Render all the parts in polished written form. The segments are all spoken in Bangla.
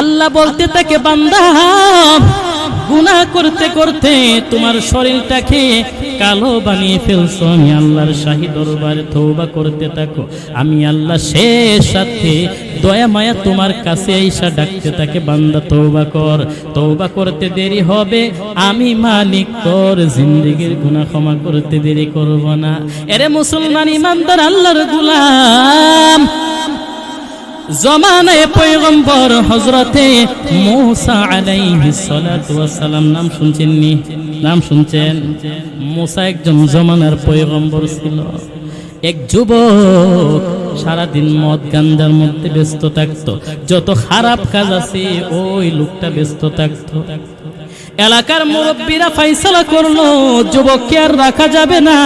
আল্লাহ বলতে থাকে, বান্দা গুনাহ করতে করতে তোমার শরীরটাকে কালো বানিয়ে ফেলছো, আমি আল্লাহর শাহী দরবারে তওবা করতে থাকো। আমি আল্লাহ শেষ সাথে দয়া মায়া তোমার কাছে আইসা ডাকতে থাকে, বান্দা তওবা কর। তওবা করতে দেরি হবে, আমি মালিক তোর জিন্দেগির গুনাহ ক্ষমা করতে দেরি করব না। এরে মুসলমান ইমানদার আল্লাহর গোলাম, জমানায়ে পয়গম্বর হযরতে মূসা আলাইহিস সালাতু ওয়াস সালাম, নাম শুনছেন নি? নাম শুনছেন? মূসা একজন জমানার পয়গম্বর ছিল। এক যুবক সারাদিন মদ গাঞ্জার মধ্যে ব্যস্ত থাকতো, যত খারাপ কাজ আছে ওই লোকটা ব্যস্ত থাকতো। এলাকার মুরব্বীরা ফয়সালা করলো যুবককে আর রাখা যাবে না,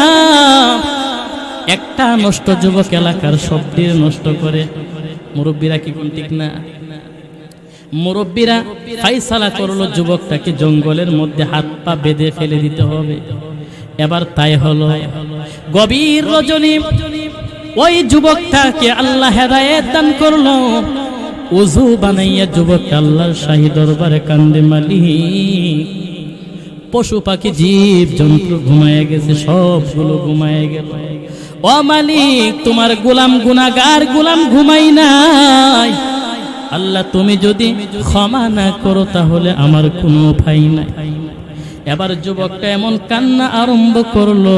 একটা নষ্ট যুবক এলাকার সব দিয়ে নষ্ট করে। মুরব্বীরা কি কোন ঠিক না? মুরব্বীরা ফয়সালা করলো যুবকটাকে জঙ্গলের মধ্যে হাত পা বেঁধে ফেলে দিতে হবে। এবার তাই হলো। গভীর রজনী ওই যুবকটাকে আল্লাহ হেদায়েত দান করলো। ওযু বানাইয়া যুবক আল্লাহর শাহী দরবারে কান্দে, মালিক পশু পাখি জীব জন্তু ঘুমায় গেছে, সবগুলো ঘুমায় গেল। ও মালিক, তোমার গোলাম গুনাহগার গোলাম ঘুমাই নাই। আল্লাহ তুমি যদি ক্ষমা না করো তাহলে আমার কোনো উপায় নাই। এবার যুবকটা এমন কান্না আরম্ভ করলো,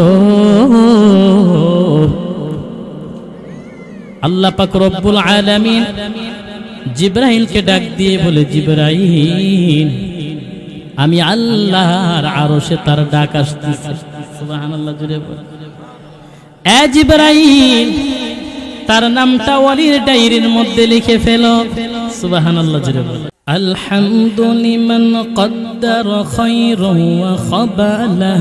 আল্লাহ পাক রব্বুল আলামিন জিবরাইলকে ডাক দিয়ে বলে, জিবরাইল আমি আল্লাহর আরশে তার ডাক আসতেছে। সুবহানাল্লাহ জুড়ে বলে, এ জিবরাইল তার নামটা ওয়ালির ডায়েরির মধ্যে লিখে ফেলো। সুবহানাল্লাহ জুড়ে বলে, আলহামদু লিমান কদ্দার খায়রান ওয়া খাবালা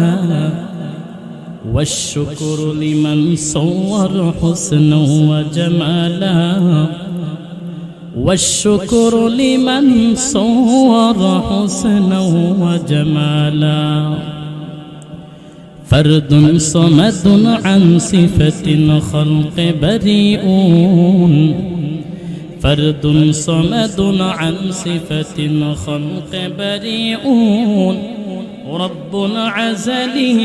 ওয়াশ-শুকরু লিমান সাওয়ার হুসনান ওয়া জামালা ওয়াশ-শুকরু লিমান সাওয়ার হুসনান ওয়া জামালা فرد صمد عن صفة الخلق بريئون فرد صمد عن صفة الخلق بريئون رب عزلي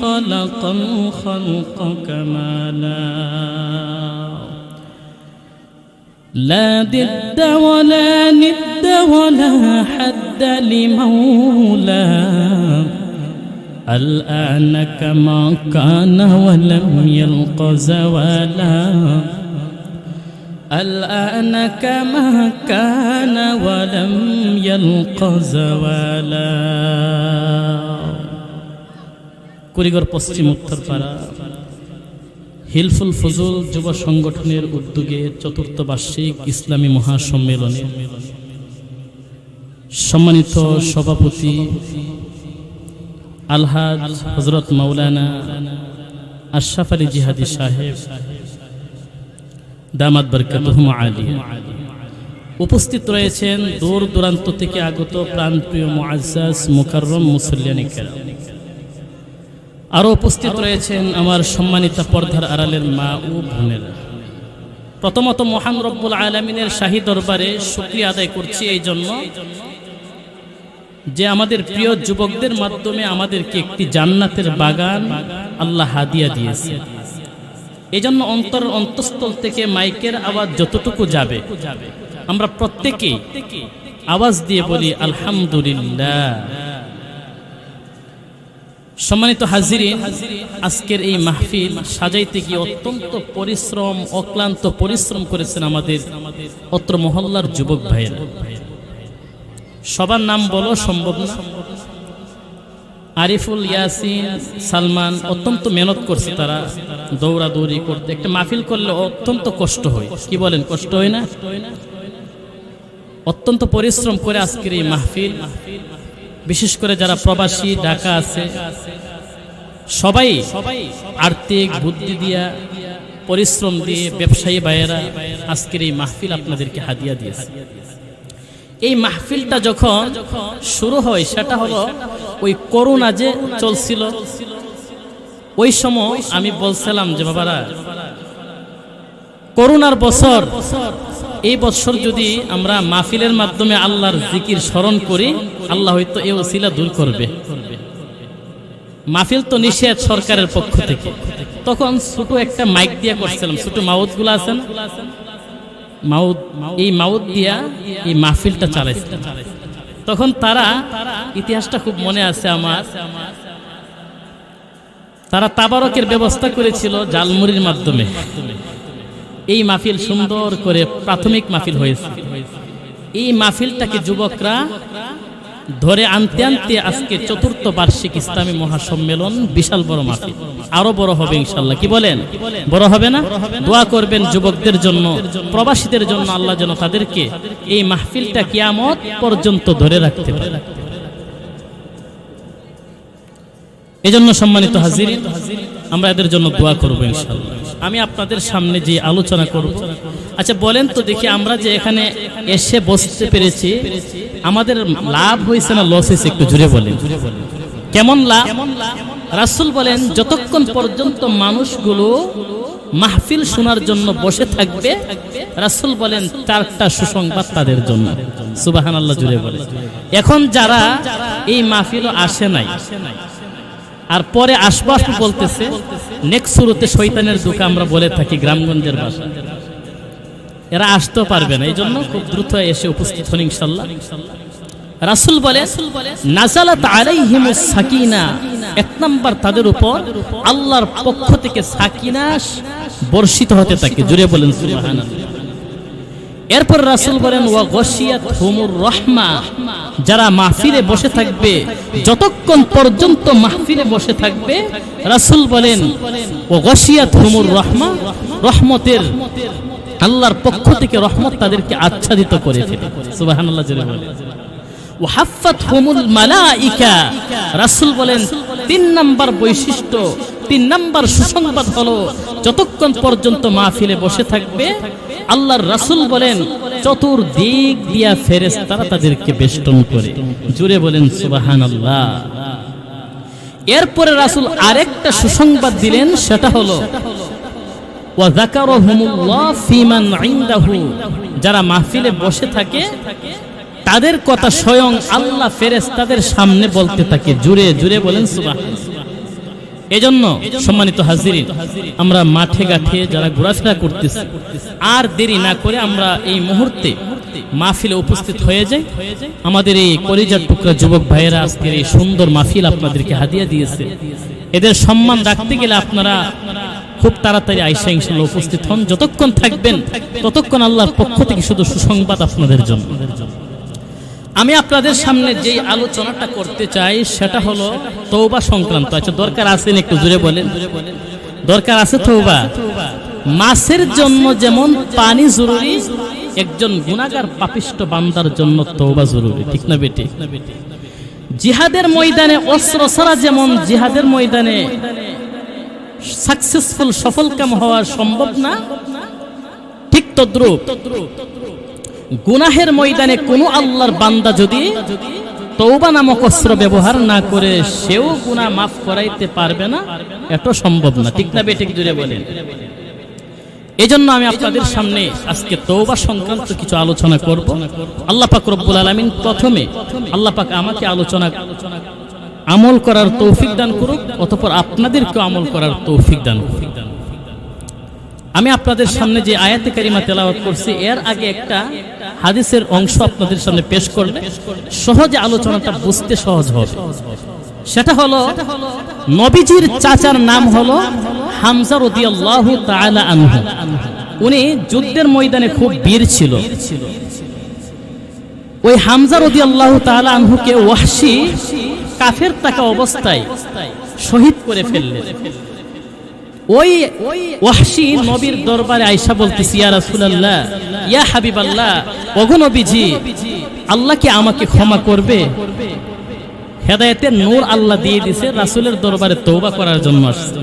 خلق الخلق كمالا لا ضد ولا ند ولا حد لمولاه الآن كما كان ولم يلق زوالا الآن كما كان ولم يلق زوالا কুড়িগড় পশ্চিম উত্তরপাড়া হিলফুল ফজল যুব সংগঠনের উদ্যোগে চতুর্থ বার্ষিক ইসলামী মহাসম্মেলনে সম্মানিত সভাপতি আলহাজ হযরত মাওলানা আশরাফ আলী জিহাদি সাহেব দামাত বরকাতুহুম আলিয়া, উপস্থিত রয়েছেন দূর দূরান্ত থেকে আগত প্রাণপ্রিয় মুআজ্জাজ মুকাররম মুসল্লিয়ানে কেরাম, আরও উপস্থিত রয়েছেন আমার সম্মানিত পর্দার আড়ালের মা ও বোনেরা। প্রথমত মহান রব্বুল আলামিনের শাহী দরবারে শুকরিয়া আদায় করছি এই জন্য যে আমাদের প্রিয় যুবকদের মাধ্যমে আমাদেরকে একটি জান্নাতের বাগান আল্লাহ হাদিয়া দিয়েছে। এই জন্য অন্তঃস্থল থেকে মাইকের আওয়াজ যতটুকু যাবে আমরা প্রত্যেকেই আওয়াজ দিয়ে বলি আলহামদুলিল্লাহ। সম্মানিত হাজিরিন, আজকের এই মাহফিল সাজাইতে গিয়ে অত্যন্ত পরিশ্রম, অক্লান্ত পরিশ্রম করেছেন আমাদের অত্র মহল্লার যুবক ভাইয়েরা। সবার নাম বলো সম্ভব না। আরিফুল, ইয়াসিন, সালমান অত্যন্ত মেহনত করছে, তারা দৌড়াদৌড়ি করতে। একটা মাহফিল করলে অত্যন্ত কষ্ট হয়, কি বলেন? কষ্ট হয় না? অত্যন্ত পরিশ্রম করে আজকের এই মাহফিল, বিশেষ করে যারা প্রবাসী ঢাকা আছে সবাই আর্থিক বুদ্ধি দিয়া পরিশ্রম দিয়ে ব্যবসায়ী ভাইয়েরা আজকের এই মাহফিল আপনাদেরকে হাদিয়া দিয়েছে। এই মাহফিলটা যখন শুরু হয় সেটা হলো ওই করোনা যে চলছিল ওই সময় আমি বলছিলাম যে বাবারা, করোনার বছর এই বছর যদি আমরা মাহফিলের মাধ্যমে আল্লাহর জিকির স্মরণ করি, আল্লাহ হয়তো এই ওসিলা দূর করবে। মাহফিল তো নিষেধ সরকারের পক্ষ থেকে, তখন ছোট একটা মাইক দিয়া করছিলাম, ছোট মাউথ গুলো আছে না, এই মাউথ দিয়া এই মাহফিলটা চালাইছিলাম। তখন তারা, ইতিহাসটা খুব মনে আছে আমার, তারা তাবারকের ব্যবস্থা করেছিল জালমুড়ির মাধ্যমে। এই মাহফিল সুন্দর করে প্রাথমিক মাহফিল হয়েছে। এই মাহফিলটাকে যুবকরা ধরে আনতে আনতে আজকে ৪র্থ বার্ষিক ইসলামী মহাসম্মেলন, বিশাল বড় মাহফিল, আরো বড় হবে ইনশাআল্লাহ। কি বলেন, বড় হবে না? দোয়া করবেন যুবকদের জন্য, প্রবাসীদের জন্য, আল্লাহ যেন তাদেরকে এই মাহফিলটা কিয়ামত পর্যন্ত ধরে রাখতে পারে। এজন্য সম্মানিত হাজিরিন, আমরা এদের জন্য দোয়া করব ইনশাআল্লাহ। আমি আপনাদের সামনে যে আলোচনা করব, আচ্ছা বলেন তো দেখি, আমরা যে এখানে এসে বসতে পেরেছি, আমাদের লাভ হয়েছে না লস হয়েছে? একটু জুড়ে বলেন, কেমন লাভ? রাসূল বলেন, যতক্ষণ পর্যন্ত মানুষগুলো মাহফিল শোনার জন্য বসে থাকবে, রাসূল বলেন 4টা সুসংবাদ তাদের জন্য। সুবহানাল্লাহ, জুড়ে বলেন। এখন যারা এই মাহফিলও আসে নাই আর পরে আসবো বলতেছে, নেক্সট শুরুতে শয়তানের দুকা আমরা বলে থাকি গ্রামগঞ্জের ভাষা, এরা আসতেও পারবে না, এই জন্য খুব দ্রুত এসে উপস্থিত হন ইনশাআল্লাহ। রাসূল বলে, নাযালাত আলাইহিমুস সাকিনা, 1 নাম্বার তাদের উপর আল্লাহর পক্ষ থেকে সাকিনা বর্ষিত হতে থাকে। জুড়ে বলেন সুবহানাল্লাহ। এরপর রাসূল বলেন, ওয়া গশিয়াতহুমুর রাহমা, যারা মাহফিলে বসে থাকবে, যতক্ষণ পর্যন্ত মাহফিলে বসে থাকবে, রাসূল বলেন ওয়া গশিয়াতহুমুর রাহমা, রহমতের, আল্লাহর পক্ষ থেকে রহমত তাদেরকে আচ্ছাদিত করে ফেলে। সুবহানাল্লাহ, জোরে বলেন। ওয়া হাফফাতহুমুল মালাইকা, রাসূল বলেন 3 নাম্বার বৈশিষ্ট্য, 3 নাম্বার সুসংবাদ হলো, যতক্ষণ পর্যন্ত মাহফিলে বসে থাকবে, আল্লাহর রাসূল বলেন চতুর্দিক দিয়া ফেরেশতারা তাদেরকে বেষ্টন করে। জুড়ে বলেন সুবহানাল্লাহ। এরপরে রাসূল আরেকটা সুসংবাদ দিলেন, সেটা হলো ওয়া যাকারাহুমুল্লাহ ফিমান ইনদাহু, যারা মাহফিলে বসে থাকে তাদের কথা স্বয়ং আল্লাহ ফেরেশতাদের সামনে বলতে থাকে। জুড়ে জুড়ে বলেন সুবহানাল্লাহ। এজন্য সম্মানিত হাজিরিন, আমরা মাঠে ঘাটে যারা ঘোরাফেরা করতেছি, আর দেরি না করে আমরা এই মুহূর্তে মাহফিলে উপস্থিত হয়ে যাই। আমাদের এই কলিজার টুকরা যুবক ভাইয়েরা আজকের এই সুন্দর মাহফিল আপনাদেরকে হাদিয়া দিয়েছে। এদের সম্মান রাখতে গেলে আপনারা খুব তাড়াতাড়ি আইসা ইনশাআল্লাহ উপস্থিত হন। যতক্ষণ থাকবেন ততক্ষণ আল্লাহর পক্ষ থেকে শুধু সুসংবাদ আপনাদের জন্য। আমি আপনাদের সামনে যে আলোচনাটা করতে চাই সেটা হলো তওবা সংক্রান্ত। আচ্ছা, দরকার আছে একটু জোরে বলেন, দরকার আছে তওবা? মাছের জন্য যেমন পানি জরুরি, একজন গুনাহগার পাপিষ্ট বান্দার জন্য তওবা জরুরি, ঠিক না বেটি? জিহাদের ময়দানে অস্ত্র ছাড়া যেমন জিহাদের ময়দানে সাকসেসফুল সফলকাম হওয়া সম্ভব না, ঠিক তদ্রূপ গুনাহের ময়দানে কোন আল্লাহর বান্দা যদি তওবা নামক অস্ত্র ব্যবহার না করে, সেও গুনাহ মাফ করাইতে পারবে না, এটা সম্ভব না, ঠিক না বেঠিক? জুড়ে বলেন। এজন্য আমি আপনাদের সামনে আজকে তওবা সংক্রান্ত কিছু আলোচনা করব। আল্লাহ পাক রব্বুল আলামিন প্রথমে আল্লাহ পাক আমাকে আমল করার তৌফিক দান করুক, অতঃপর আপনাদেরকেও আমল করার তৌফিক দান করুক। আমি আপনাদের সামনে যে আয়াতে কারিমা তেলাওয়াত করছি, এর আগে একটা হাদিসের অংশ আপনাদের সামনে পেশ করলে সহজে আলোচনাটা বুঝতে সহজ হবে। সেটা হলো, নবীজির চাচার নাম হলো হামজা রাদিয়াল্লাহু তাআলা আনহু। উনি যুদ্ধের ময়দানে খুব বীর ছিল। ওই হামজা রাদিয়াল্লাহু তাআলা আনহুকে ওয়াহশী কাফের থাকা অবস্থায় শহীদ করে ফেললেন। ওই ওয়াহশী নবীর দরবারে আয়েশা বলতেছি, ইয়া রাসূলুল্লাহ, ইয়া হাবিবাল্লাহ, ওগো নবীজি, আল্লাহ কি আমাকে ক্ষমা করবে? হেদায়েতের নূর আল্লাহ দিয়ে দিয়েছে, রাসূলের দরবারে তওবা করার জন্য আসছে।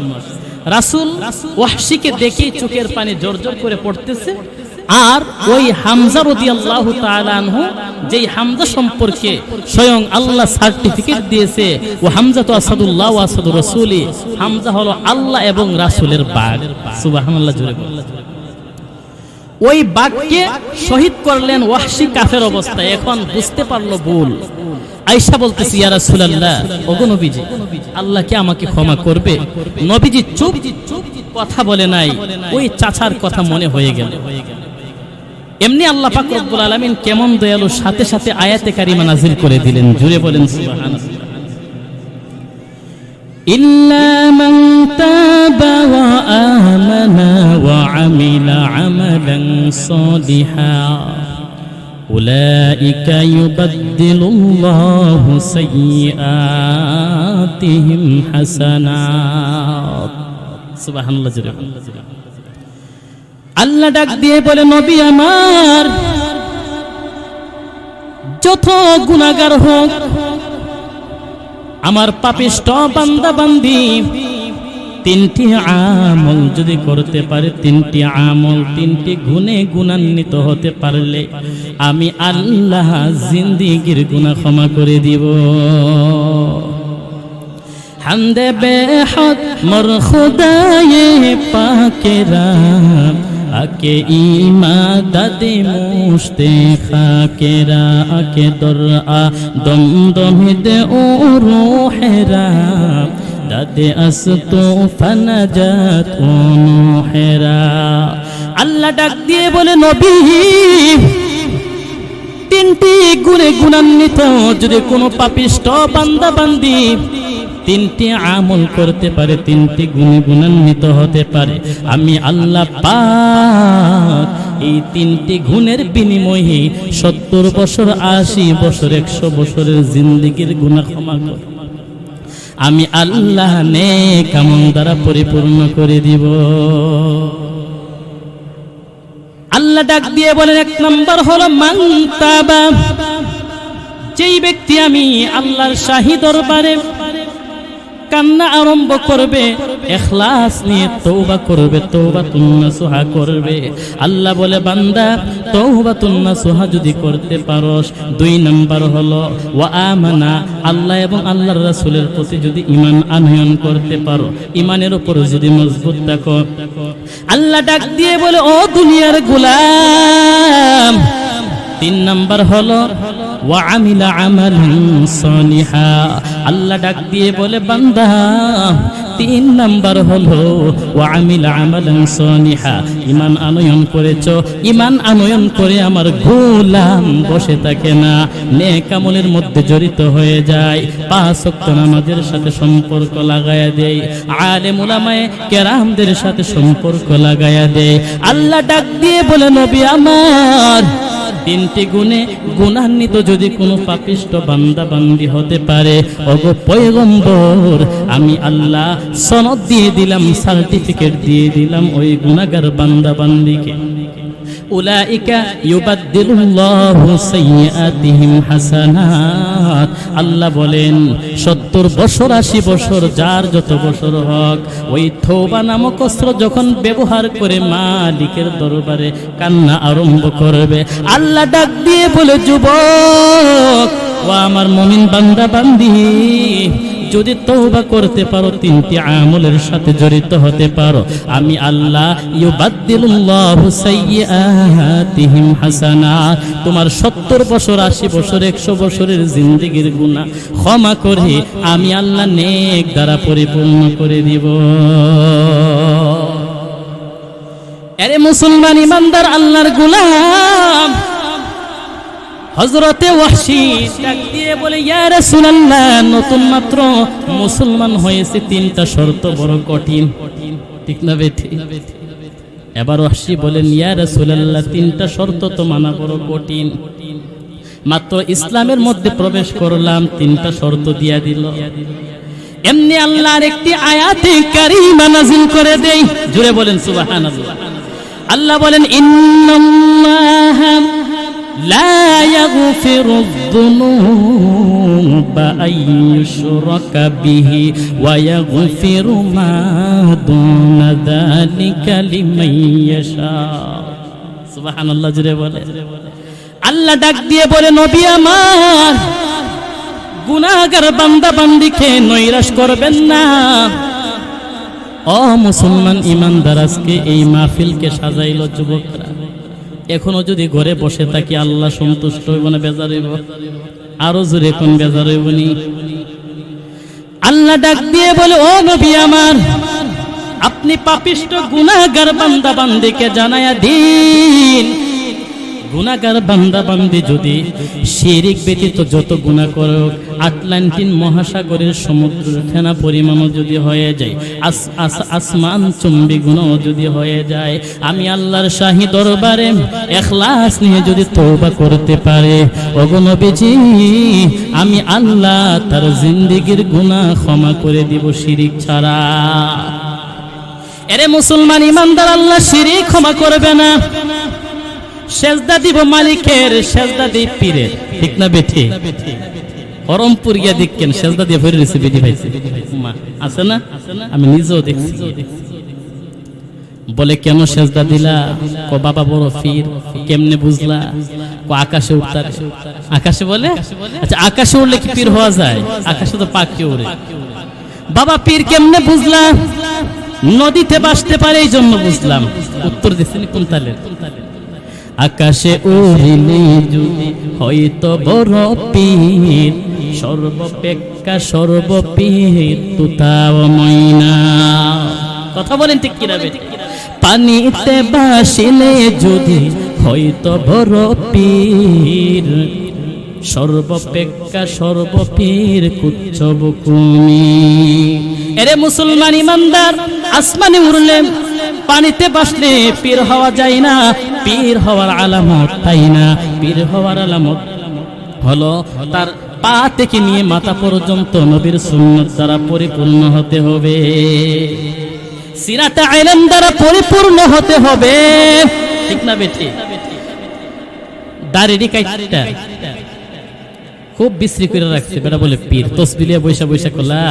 রাসূল ওয়াহশীকে দেখে চোখের পানি জোরজোর করে পড়তেছে। আর ওই হামজা রাদিয়াল্লাহু তাআলা আনহু, যেই হামজা সম্পর্কে স্বয়ং আল্লাহ সার্টিফিকেট দিয়েছে, ও হামজা তো আসাদুল্লাহ ওয়া আসাদুর রাসূলি, হামজা হলো আল্লাহ এবং রাসূলের বাগ। সুবহানাল্লাহ, জোরে বলেন। ওই বাঘকে শহীদ করলেন ওয়াহশী কাফের অবস্থায়। এখন বুঝতে পারলো ভুল। আয়েশা বলতেছি, ইয়া রাসূলুল্লাহ, ওগো নবীজি, আল্লাহ কি আমাকে ক্ষমা করবে? নবীজি চুপ, কথা বলে নাই। ওই চাচার কথা মনে হয়ে গেল। এমনি আল্লাহ পাক রব্বুল আলামিন কেমন দয়ালু, সাথে সাথে আয়াতে কারিমা নাযিল করে দিলেন। জুড়ে বলেন সুবহানাল্লাহ। ইল্লা মান তাবা ওয়া আমানা ওয়া আমিলা আমালান সালিহা উলাইকা ইউবাদদিলুল্লাহু সাইয়্যাতিহিম হাসানাত। সুবহানাল্লাহ। আল্লাহ ডাক দিয়ে বলে, নবী আমার, যত গুনাহগার হোক, আমার পাপিষ্ঠ বান্দা বান্দি, তিনটি আমল যদি করতে পারে, তিনটি আমল, তিনটি গুণে গুণান্বিত হতে পারলে আমি আল্লাহ জিন্দেগির গুনাহ ক্ষমা করে দিব। হামদে বেহদ মোর খুদায়ে পাকেরা, আকে ইমাদতে মুশতে খাকেরা, আকে দরআ দম দমদে ও রূহেরা, দাদে আস্তু ফানাজাত ও নূহেরা। আল্লাহ ডাক দিয়ে বলে, নবী, তিনটি গুণে গুণান্বিত যদি কোনো পাপিষ্ঠ বান্দা বান্দি তিনটি আমল করতে পারে, তিনটি গুণে গুণান্বিত হতে পারে, আমি আল্লাহ পাক এই তিনটি গুণের বিনিময়ে 70 বছর, 80 বছর, 100 বছরের জিন্দেগির গুনাহ ক্ষমা করব। আমি আল্লাহ নেক আমল দ্বারা পরিপূর্ণ করে দিব। আল্লাহ ডাক দিয়ে বলেন, 1 নম্বর হলো মান তাবা, যেই ব্যক্তি আমি আল্লাহর শাহী দরবারে কান্না আরম্ভ করবে, ইখলাস নিয়ে তওবা করবে, তওবাতুন নাসুহা করবে। আল্লাহ বলে, বান্দা, তওবাতুন নাসুহা যদি করতে পারোস, 2 নাম্বার হলো ওয়া আমানা, আল্লাহ এবং আল্লাহর রাসূলের প্রতি যদি ঈমান আনয়ন করতে পারো, ঈমানের উপর যদি মজবুত থাকো। আল্লাহ ডাক দিয়ে বলে, ও দুনিয়ার গোলাম, 3 নাম্বার হলো ওয়া আমিলা আমালান সালিহা। আল্লাহ ডাক দিয়ে বলে, বান্দা, 3 নাম্বার হলো ওয়া আমিলা আমালান সালিহা, ঈমান আনয়ন করেছো, ঈমান আনয়ন করে আমার গোলাম বসে থাকে না, নেক আমলের মধ্যে জড়িত হয়ে যায়, 5 ওয়াক্ত নামাজের সাথে সম্পর্ক লাগায়া দেয়, আলেম উলামায়ে কেরামদের সাথে সম্পর্ক লাগায়া দেয়। আল্লাহ ডাক দিয়ে বলে, নবী আমার, 3টি গুণে গুণান্বিত যদি কোনো পাপিষ্ঠ বান্দা বান্দি হতে পারে, ওগো পয়গম্বর, আমি আল্লাহ সনদ দিয়ে দিলাম, সার্টিফিকেট দিয়ে দিলাম ওই গুনাহগার বান্দা বান্দিকে। উলাইকা ইউবাদদিলুল্লাহু সাইয়্যাতিহিম হাসানাত। আল্লাহ বলেন, 70 বছর, 80 বছর, যার যত বছর হোক, ওই তওবা নামক অস্ত্র যখন ব্যবহার করে মালিকের দরবারে কান্না আরম্ভ করবে, আল্লাহ ডাক দিয়ে বলে, যুবক ও আমার মুমিন বান্দা বান্দি, যদি তওবা করতে পারো, 3টি আমলের সাথে জড়িত হতে পারো, আমি আল্লাহ ইউবাদদিলুল্লাহু সাইয়্যাতিহিম হাসানাত, তোমার 70 বছর, 80 বছর, 100 বছরের জিন্দেগির গুনাহ ক্ষমা করে আমি আল্লাহ নেক দ্বারা পরিপূর্ণ করে দিব। আরে মুসলমান ইমানদার আল্লাহর গোলাম হযরতে ওয়াহশী ডাক দিয়ে বলে, ইয়া রাসূলুল্লাহ, নতুন মাত্র মুসলমান হয়েছে, 3টা শর্ত বড় কঠিন, ঠিক না বেঠি? এবার ওয়াহশী বলেন, ইয়া রাসূলুল্লাহ, 3টা শর্ত তো মানা বড় কঠিন, মাত্র ইসলামের মধ্যে প্রবেশ করলাম, 3টা শর্ত দিয়া দিল। এমনি আল্লাহর একটি আয়াতে কারিমা নাযিল করে দেই, জুড়ে বলেন সুবহানাল্লাহ। আল্লাহ বলেন, ইন্নাল্লাহা লা ইয়াগফিরু যুনুবা আইয়ুশরাকা বিহি ওয়া ইয়াগফিরু মা দুনা যালিকা লিমান ইয়াশা। সুবহানাল্লাহ, জুড়ে বলে। আল্লাহ ডাক দিয়ে বলে, নবী আমার, গুনাহগার বান্দা বান্দিকে নৈরাশ করবেন না। ও মুসলমান ইমানদার, আজকে এই মাহফিলকে সাজাইল যুবকরা, এখনো যদি ঘরে বসে থাকি আল্লাহ সন্তুষ্ট হইব না বেজার হইব? আরো জোরে কোন বেজার হইব নি? আল্লাহ ডাক দিয়ে বলে, ও নবী আমার, আপনি পাপিষ্ট গুনাহগার বান্দা বান্দিকে জানায়া দিন, গুনাহগার বান্দা বান্দি যদি শিরিক ব্যতীত যত গুনাহ করে আটলান্টিন মহাসাগরের সমুদ্র ফেনা পরিমাণও যদি হয়ে যায়, আসমান চুম্বি গুনাহ যদি হয়ে যায়, আমি আল্লাহর শাহী দরবারে ইখলাস নিয়ে যদি তওবা করতে পারে, ওগো নবীজি আমি আল্লাহ তার জিন্দেগীর গুনাহ ক্ষমা করে দিব শিরিক ছাড়া। এরে মুসলমান ইমানদার, আল্লাহ শিরিক ক্ষমা করবে না। সেজদা দিব মালিকের, সেজদা দিই পীরের, ঠিক না বেঠি? হরমপুর গিয়া দেখেন সেজদা দিয়ে ভরে রয়েছে বেটি ভাইছে, আছে না? আমি নিজেও দেখছি। বলে কেন সেজদা দিলা? ক বাবা বড় পীর। কেমনে বুঝলা? ক আকাশে উঠতার। আকাশে বলে, আচ্ছা আকাশে উঠলে কি পীর হওয়া যায়? আকাশে তো পাখি উড়ে। বাবা পীর কেমনে বুঝলা? নদীতে বাসতে পারে এই জন্য বুঝলাম। উত্তর দিচ্ছেন কোন তালে? আকাশে উড়িলে যদি হয়তো বড় পীর, সর্বপেক্ষা সর্বপীর তুতাও ময়না। কথা বলেন ঠিক কিনা? পানিতে বাসিলে যদি হয়তো বড় পীর, সর্বপেক্ষা সর্বপীর কুচ্ছব কুমি। এরে মুসলমান ইমানদার, আসমানে উড়লে পানিতে বাসলে পীর হওয়া যায় না। পীর হওয়ার আলামত তাই না? পীর হওয়ার আলামত হলো তার পা থেকে নিয়ে মাথা পর্যন্ত নবীর সুন্নাত দ্বারা পরিপূর্ণ হতে হবে, সিরাতে ইলম দ্বারা পরিপূর্ণ হতে হবে, ঠিক না বেঠি? দাড়ি কাইটটা খুব বিশ্রী করে রাখছে, বেটা বলে পীর তসবিলিয়া বৈশা বৈশা লা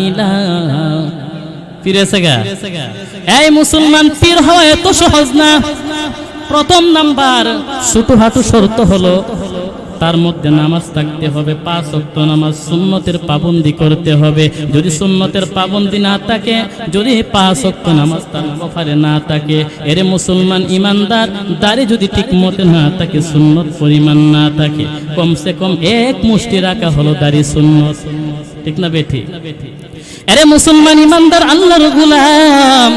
ইলাহা ফিরেছে গা। এই মুসলমান, পীর হওয়া এত সহজ না। প্রথম নাম্বার ছোটখাটো শর্ত হলো তার মধ্যে নামাজ থাকতে হবে, 5 ওয়াক্ত নামাজ, সুন্নতের পাবন্দি করতে হবে। যদি সুন্নতের পাবন্দি না থাকে, যদি 5 ওয়াক্ত নামাজ তার কপালে না থাকে, এরে মুসলমান ইমানদার, দাড়ি যদি ঠিক মতে না থাকে, সুন্নত পরিমাণ না থাকে, কমসে কম 1 মুষ্টি রাখা হলো দাড়ি সুন্নত, ঠিক না বেঠি? এরে মুসলমান ইমানদার, আল্লাহর গোলাম,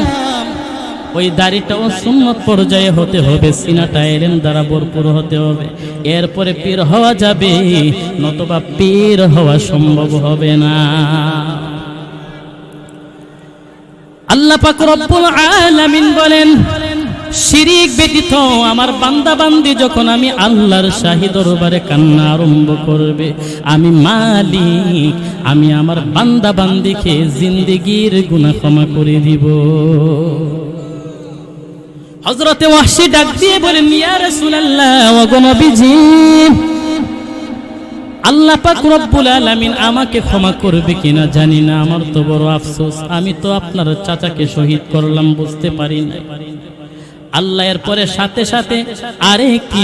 ওই দাড়িটাও সুন্নত পর্যায়ে হতে হবে, সিনাটা ইলম দ্বারা ভরপুর হতে হবে, এরপরে পীর হওয়া যাবে, নতুবা পীর হওয়া সম্ভব হবে না। আল্লাহ পাক রব্বুল আলামিন বলেন, শিরিক ব্যতীত আমার বান্দা বান্দি যখন আমি আল্লাহর শাহী দরবারে কান্না আরম্ভ করবে, আমি মালিক, আমি আমার বান্দা বান্দিকে জিন্দেগীর গুনাহ ক্ষমা করে দিব। হযরতে ওয়াহশী ডাক দিয়ে বলেন, ইয়া রাসূলুল্লাহ, ওগো নবীজি, আল্লাহ পাক রব্বুল আলামিন আমাকে ক্ষমা করবে কিনা জানি না, আমার তো বড় আফসোস, আমি তো আপনার চাচাকে শহীদ করলাম, বুঝতে পারি না। আল্লাহ এর পরে সাথে সাথে আরেকটি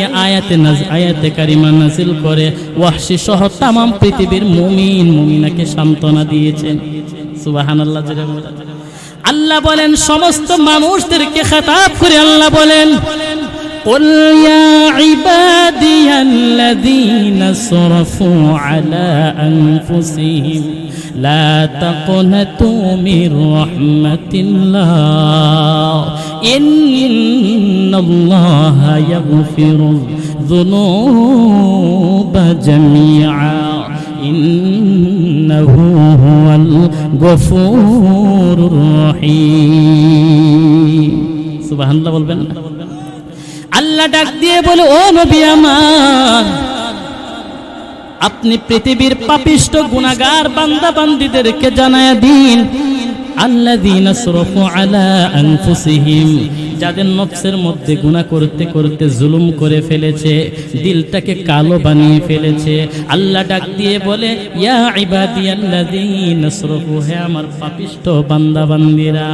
আয়াতে কারিমা নাযিল করে ওয়াহশী সহ तमाम পৃথিবীর মুমিন মুমিনাকে সান্ত্বনা দিয়েছেন। সুবহানাল্লাহ। আল্লাহ বলেন, সমস্ত মানুষদেরকে খেতাব করে আল্লাহ বলেন, قل يا عبادي الذين صرفوا على أنفسهم لا تقنطوا من رحمة الله إن الله يغفر الذنوب جميعا إنه هو الغفور الرحيم। سبحان الله বলবেন। আল্লাহ ডাক দিয়ে বলে, ও নবী আমার, আপনি পৃথিবীর পাপিষ্ট গুনাহগার বান্দা বান্দীদেরকে জানায়া দিন, আল্লাযীনা আসরাফু আলা আনফুসিহিম, যাদের নফসের মধ্যে গুনাহ করতে করতে জুলুম করে ফেলেছে, দিলটাকে কালো বানিয়ে ফেলেছে। আল্লাহ ডাক দিয়ে বলে, ইয়া ইবাদিয়াল্লাযীনা আসরাফু, হে আমার পাপিষ্ট বান্দা বান্দীরা,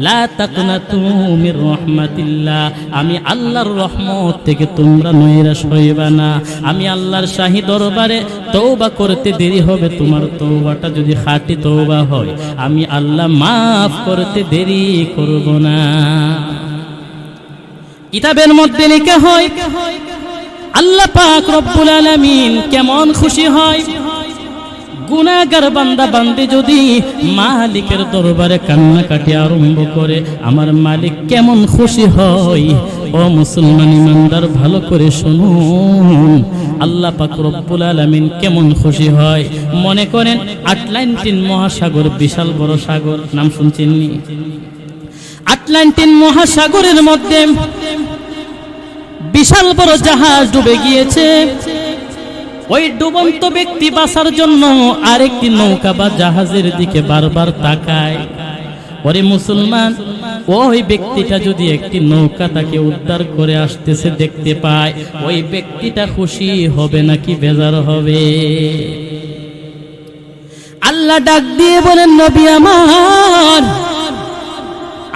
লা তাকনাতু মির রাহমাতিল্লাহ, আমি আল্লাহর রহমত থেকে তোমরা নৈরাশ হইবা না। আমি আল্লাহর শাহী দরবারে তওবা করতে দেরি হবে, তোমার তওবাটা যদি খাঁটি তওবা হয়, আমি আল্লাহ মাফ করতে দেরি করব না। কিতাবের মধ্যে লেখা হয় আল্লাহ পাক রব্বুল আলামিন কেমন খুশি হয় গুনাহগার বান্দা বান্দি যদি মালিকের দরবারে কান্নাকাটি আরম্ভ করে, আমার মালিক কেমন খুশি হয়। ও মুসলমান ইমানদার, ভালো করে শুনুন, আল্লাহ পাক রব্বুল আলামিন কেমন খুশি হয়। মনে করেন আটলান্টিক মহাসাগর, বিশাল বড় সাগর, নাম শুনছেন নি? আটলান্টিক মহাসাগরের মধ্যে বিশাল বড় জাহাজ ডুবে গিয়েছে। ওই ডুবন্ত ব্যক্তি বাঁচার জন্য আরেকটি নৌকা বা জাহাজের দিকে বারবার তাকায়। ওরে মুসলমান, ওই ব্যক্তিটা যদি একটি নৌকা তাকে উদ্ধার করে আসতেছে দেখতে পায়, ওই ব্যক্তিটা খুশি হবে নাকি বেজার হবে? আল্লাহ ডাক দিয়ে বলেন, নবী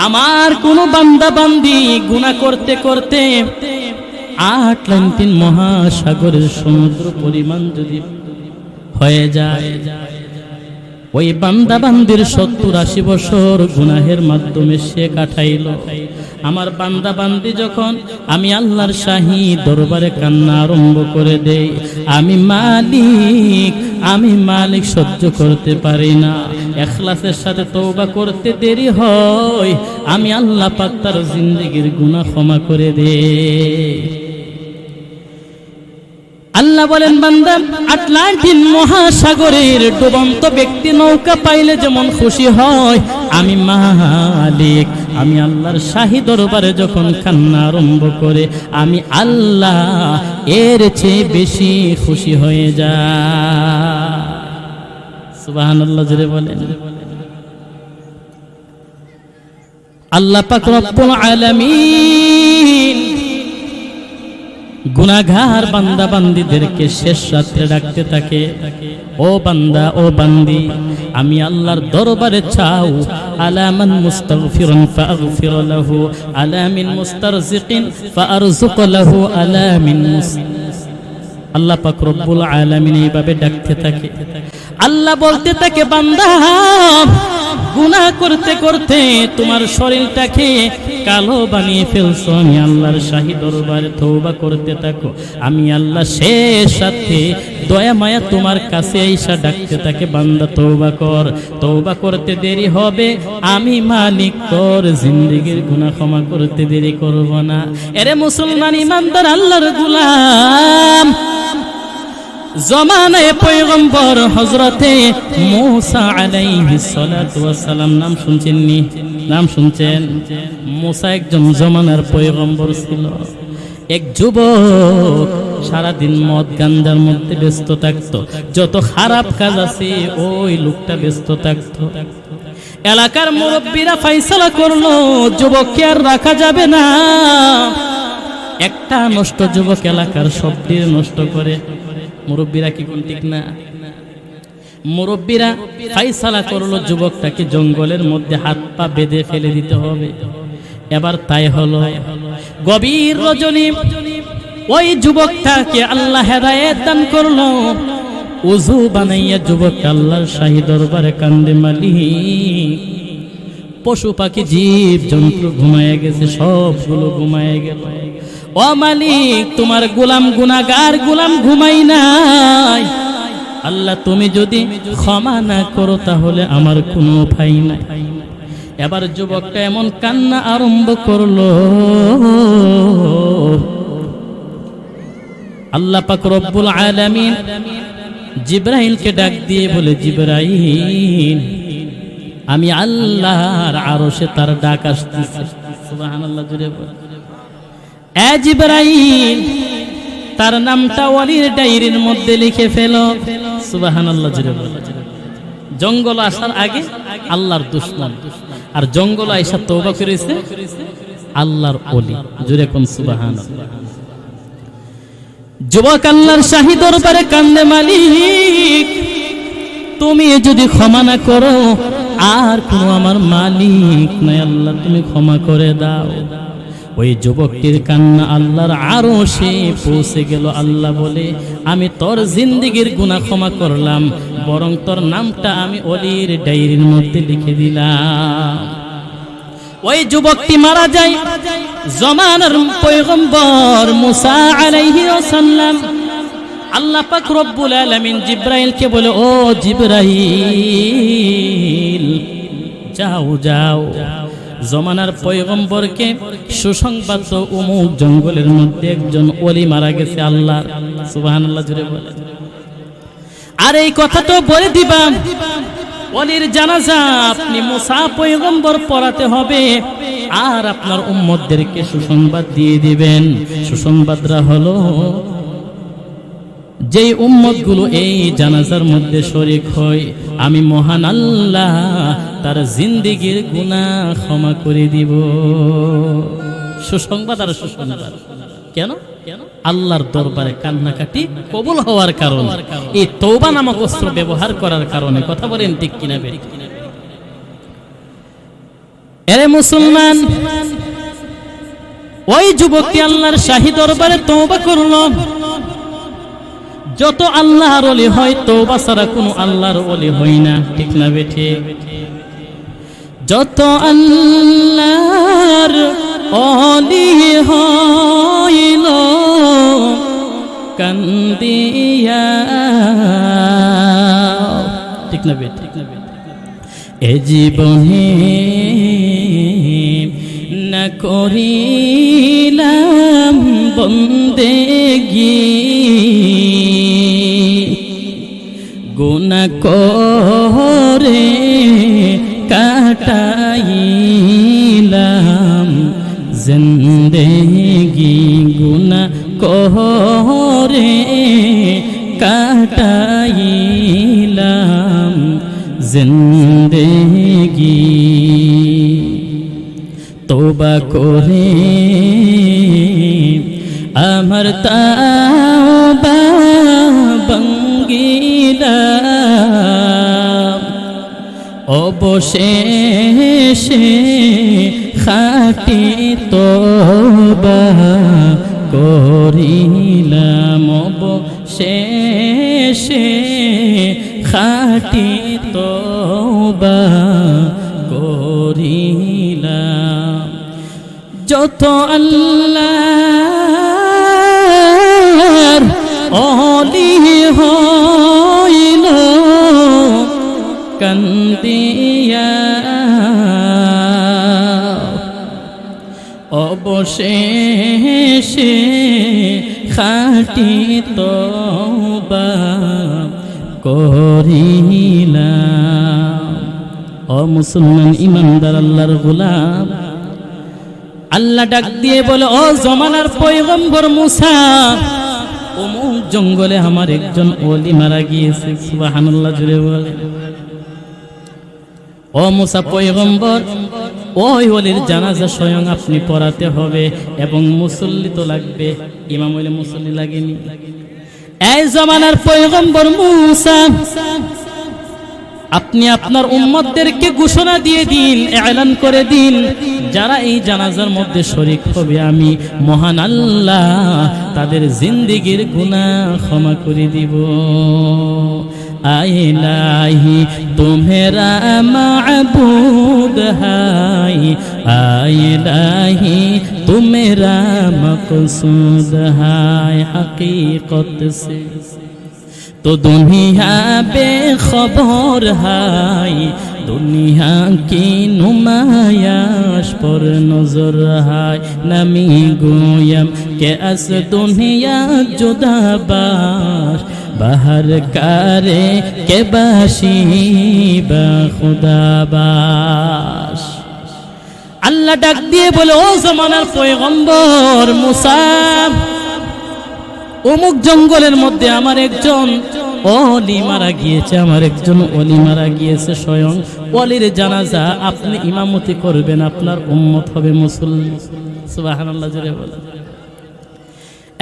আমার কোন বান্দা বান্দি গুনাহ করতে করতে আটলান্টিক মহাসাগরের সমুদ্র পরিমাণ যদি হয়ে যায়, ওই বান্দা বান্দির 70-80 বছর গুনাহের মাধ্যমে সে কাটাইল। আমার বান্দা বান্দি যখন আমি আল্লাহর শাহী দরবারে কান্না আরম্ভ করে দেই, আমি মালিক সহ্য করতে পারি না, ইখলাসের সাথে তওবা করতে দেরি হয়, আমি আল্লাহ পাক তার জিন্দেগীর গুনাহ ক্ষমা করে দেই। আল্লাহ বলেন, বান্দা আটলান্টিক মহাসাগরের ডুবন্ত ব্যক্তি নৌকা পাইলে যেমন খুশি হয়, আমি মালিক, আমি আল্লাহর শাহী দরবারে যখন কান্না আরম্ভ করে, আমি আল্লাহ এর চেয়ে বেশি খুশি হয়ে যায়। সুবহানাল্লাহ জোরে বলেন। আল্লাহ পাক রব্বুল আলামিন গুনাহগার বান্দা বান্দিদেরকে শেষ রাত্রে ডাকতে থাকে, ও বান্দা ও বান্দি, আমি আল্লাহর দরবারে চাও, আলামান মুস্তাগফিরুন ফাগফির লাহু, আলামিন মুস্তারজিকিন ফারযুক লাহু, আলামিন আল্লাহ পাক রব্বুল আলামিন এইভাবে ডাকতে থাকে। আল্লাহ বলতে থাকে, বান্দা গুনাহ করতে করতে তোমার শরীরটাকে কালো বানিয়ে ফেলছো, আমি আল্লাহর শাহী দরবারে তওবা করতে থাকো, আমি আল্লাহ শেষ সাথে দয়া মায়া তোমার কাছে আইসা ডাকতে থাকে, বান্দা তওবা কর, তওবা করতে দেরি হবে, আমি মালিক তোর জিন্দেগীর গুনাহ ক্ষমা করতে দেরি করব না। এরে মুসলমান ইমানদার আল্লাহর গোলাম, জমানায়ে পয়গম্বর হযরতে মূসা আলাইহিস সালাতু ওয়াস সালাম, নাম শুনছেন নি? নাম শুনছেন? মূসা একজন জমানার পয়গম্বর ছিল। এক যুবক সারাদিন মদ গাঞ্জার মধ্যে ব্যস্ত থাকতো, যত খারাপ কাজ আছে ওই লোকটা ব্যস্ত থাকতো। এলাকার মুরব্বীরা ফয়সালা করলো যুবককে আর রাখা যাবে না, একটা নষ্ট যুবক এলাকার সবটি নষ্ট করে। মুরব্বীরা কি কোন ঠিক না? মুরব্বীরা ফয়সালা করলো যুবকটাকে জঙ্গলের মধ্যে হাত পা বেঁধে ফেলে দিতে হবে। এবার তাই হলো। গভীর রজনী ওই যুবকটাকে আল্লাহ হেদায়েত দান করলো। ওযু বানাইয়া যুবক আল্লাহর শাহী দরবারে কান্দে, মালিক, পশু পাখি জীব জন্তু ঘুমায় গেছে, সবগুলো ঘুমায় গেল। ও মালিক, তোমার গোলাম গুনাহগার গোলাম ঘুমাই নাই, আল্লাহ তুমি যদি ক্ষমা না করো তাহলে আমার কোনো উপায় নাই। এবার যুবকটা এমন কান্না আরম্ভ করলো, আল্লাহ পাক রব্বুল আলামিন জিবরাইলকে ডাক দিয়ে বলে, জিবরাইল, আমি আল্লাহর আরশে তার ডাক আসতেছে। সুবহানাল্লাহ জুড়ে বলে, এ জিবরাইল, তার নামটা ওয়ালির ডায়েরির মধ্যে লিখে ফেলো। সুবহানাল্লাহ জুড়ে বলে। জঙ্গল আসার আগে আল্লাহর দুশমন, আর জঙ্গল আইসা তওবা করেছে আল্লাহর ওলি। জুড়ে কোন সুবহানাল্লাহ। যুবক আল্লাহর শাহী দরবারে কান্দে, মালিক, তুমি যদি ক্ষমা না করো আর কোন আমার মালিক নাই, আল্লাহ তুমি ক্ষমা করে দাও। ওই যুবকটির কান্না আল্লাহর আরশে পৌঁছে গেল। আল্লাহ বলে, আমি তোর জিন্দেগীর গুনাহ ক্ষমা করলাম, বরং তোর নামটা আমি ওলির ডায়েরির মধ্যে লিখে দিলাম। ওই যুবকটি মারা যায়। জমানার পয়গম্বর মুসা আলাইহি ওয়াসাল্লাম আল্লাহ পাক রব্বুল আলামিন জিবরাইলকে বলে, ও জিবরাইল, যাও যাও, জমানার পয়গম্বরকে সুসংবাদ তো অমুক জঙ্গলের মধ্যে একজন ওলি মারা গেছে। আল্লাহ সুবহানাল্লাহ জুড়ে বলে, আর এই কথা তো বলে দিবা, ওলির জানাজা আপনি মুসা পয়গম্বর পড়াতে হবে, আর আপনার উম্মতদেরকে সুসংবাদ দিয়ে দিবেন। সুসংবাদরা হলো, যেই উম্মতগুলো এই জানাজার মধ্যে শরীক হয়, আমি মহান আল্লাহ তার জিন্দেগীর গুনাহ ক্ষমা করে দিব। সুসংবাদ আর সুসংবাদ কেন? আল্লাহর দরবারে কান্নাকাটি কবুল হওয়ার কারণ, এই তওবা নামক অস্ত্র ব্যবহার করার কারণে। কথা বলেন ঠিক কিনা? এরে মুসলমান, ওই যুবকটি আল্লাহর শাহী দরবারে তওবা করলো। যত আল্লাহর ওলি হয়, তওবা ছাড়া কোনো আল্লাহর ওলি হয় না। ঠিক না বেঠে? যত আল্লাহর ওলি হইল কান্দিয়া, ঠিক না বেঠে? এ জীবনে না করিলাম বন্দেগী, গুনাহ করে কাটাইলাম জিন্দেগি, গুনাহ করে কাটাইলাম জিন্দেগি। তওবা করে আমার তাওবা ভাঙ্গিলাম, অবশেষে খাঁটি তওবা করিলাম, অবশেষে খাঁটি তওবা করিলাম। যত আল্লাহর ওলি হইল কান্দিয়া, অবশেষে খাঁটি তওবা করিলাম। ও মুসলমান ইমানদার আল্লাহর গোলাম, আল্লাহ ডাক দিয়ে বলে, ও জমানার পয়গম্বর মুসা, অমুক জঙ্গলে আমার একজন ওলি মারা গিয়েছে। সুবহানাল্লাহ জুড়ে বলে, ও মুসা পয়গম্বর, ওই ওলির জানাজা স্বয়ং আপনি পড়াতে হবে, এবং মুসল্লি তো লাগবে। ইমাম হইলে মুসল্লি লাগেনি? এই জমানার পয়গম্বর মুসা, আপনি আপনার উম্মতদেরকে ঘোষণা দিয়ে দিন, এলান করে দিন, যারা এই জানাজার মধ্যে শরীক হবে, আমি মহান আল্লাহ তাদের জিন্দেগীর গুনাহ ক্ষমা করে দিব। আইলাহি তুমেরা মাবুদ হাই, আইলাহি তুমেরা মকসুদ হাই, হकीकत से तो दुनिया बेखबर है, दुनिया की नुमायाश पर नजर है, नमी गोयम के अस दुनिया जुदाबाश, बाहर करे के बाशी बा खुदाबाश। अल्लाह डाक दिए बोले, ओ जमानार पयगम्बर मूसा, অমুক জঙ্গলের মধ্যে আমার একজন ওলি মারা গিয়েছে, আমার একজন ওলি মারা গিয়েছে, স্বয়ং ওলির জানাজা আপনি ইমামতি করবেন, আপনার উম্মত হবে মুসল্লি। সুবহানাল্লাহ জোরে বলেন।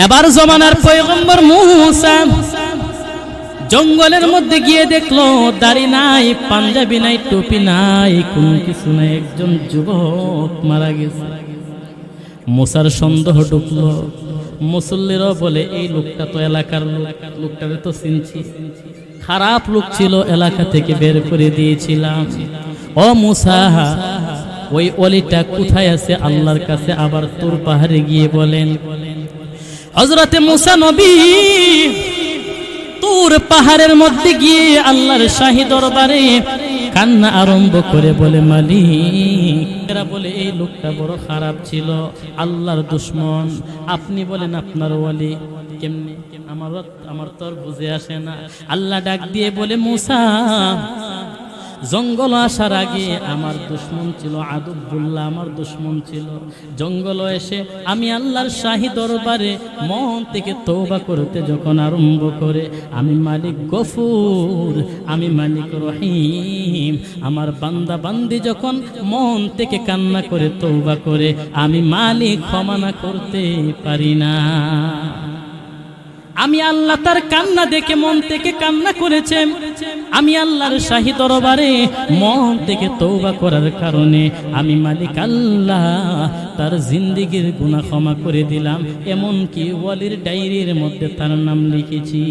এবার জমানার পয়গম্বর মুসা জঙ্গলের মধ্যে গিয়ে দেখলো দাড়ি নাই, পাঞ্জাবি নাই, টুপি নাই, কোনো কিছু নাই, একজন যুবক মারা গেছে। মুসার সন্দেহ ঢুকলো। মুসল্লিরাও বলে, এই লোকটা তো এলাকার লোক, লোকটাকে তো চিনছি, খারাপ লোক ছিল, এলাকা থেকে বের করে দিয়েছিলাম। ও মুসা, ওই ওলিটা কোথায় আছে আল্লাহর কাছে আবার তুর পাহাড়ে গিয়ে বলেন। হযরতে মূসা নবী তুর পাহাড়ের মধ্যে গিয়ে আল্লাহর শাহী দরবারে কান্না আরম্ভ করে বলে, মালিক, এরা বলে এই লোকটা বড় খারাপ ছিল, আল্লাহর দুশমন, আপনি বলেন আপনার ওয়ালি কেমনে? আমার তো আর বুঝে আসে না। আল্লাহ ডাক দিয়ে বলে, মূসা, জঙ্গল আসার আগে আমার দুশমন ছিল আদুবুল্লাহ, আমার দুশমন ছিল। জঙ্গল এসে আমি আল্লাহর শাহী দরবারে মন থেকে তওবা করতে যখন আরম্ভ করে, আমি মালিক গফুর, আমি মালিক রহিম, আমার বান্দা বান্দি যখন মন থেকে কান্না করে তওবা করে, আমি মালিক ক্ষমা না করতে পারি না। আমি আল্লাহ তার কান্না দেখে মন থেকে কান্না করেছে, আমি আল্লাহর শাহী দরবারে মন থেকে তওবা করার কারণে আমি মালিক আল্লাহ তার জিন্দেগীর গুনাহ ক্ষমা করে দিলাম, এমন কি ওয়ালির ডায়েরির মধ্যে তার নাম লিখেছি।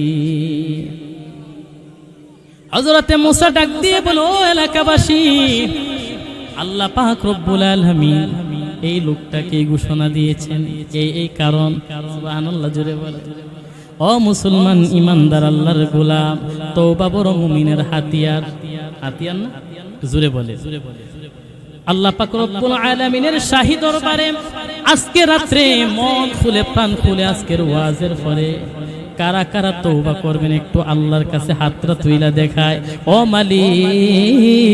হযরতে মূসা ডাক দিয়ে বলো, ও এলাকাবাসী, আল্লাহ পাক রব্বুল আলামিন এই লোকটাকে ঘোষণা দিয়েছেন এই কারণ। সুবহানাল্লাহ, জোরে বলে। ও মুসলমান ইমানদার আল্লাহর গোলাম, তওবা বড় মুমিনের হাতিয়ার। হাতিয়ার না? জোরে বলে। আল্লাহ পাক রব্বুল আলামিনের শাহী দরবারে আজকে রাত্রে মন খুলে প্রাণ খুলে আজকের ওয়াজের পরে কারা কারা তওবা করবেন একটু আল্লাহর কাছে হাতটা তুইলা দেখায়। ও মালিক,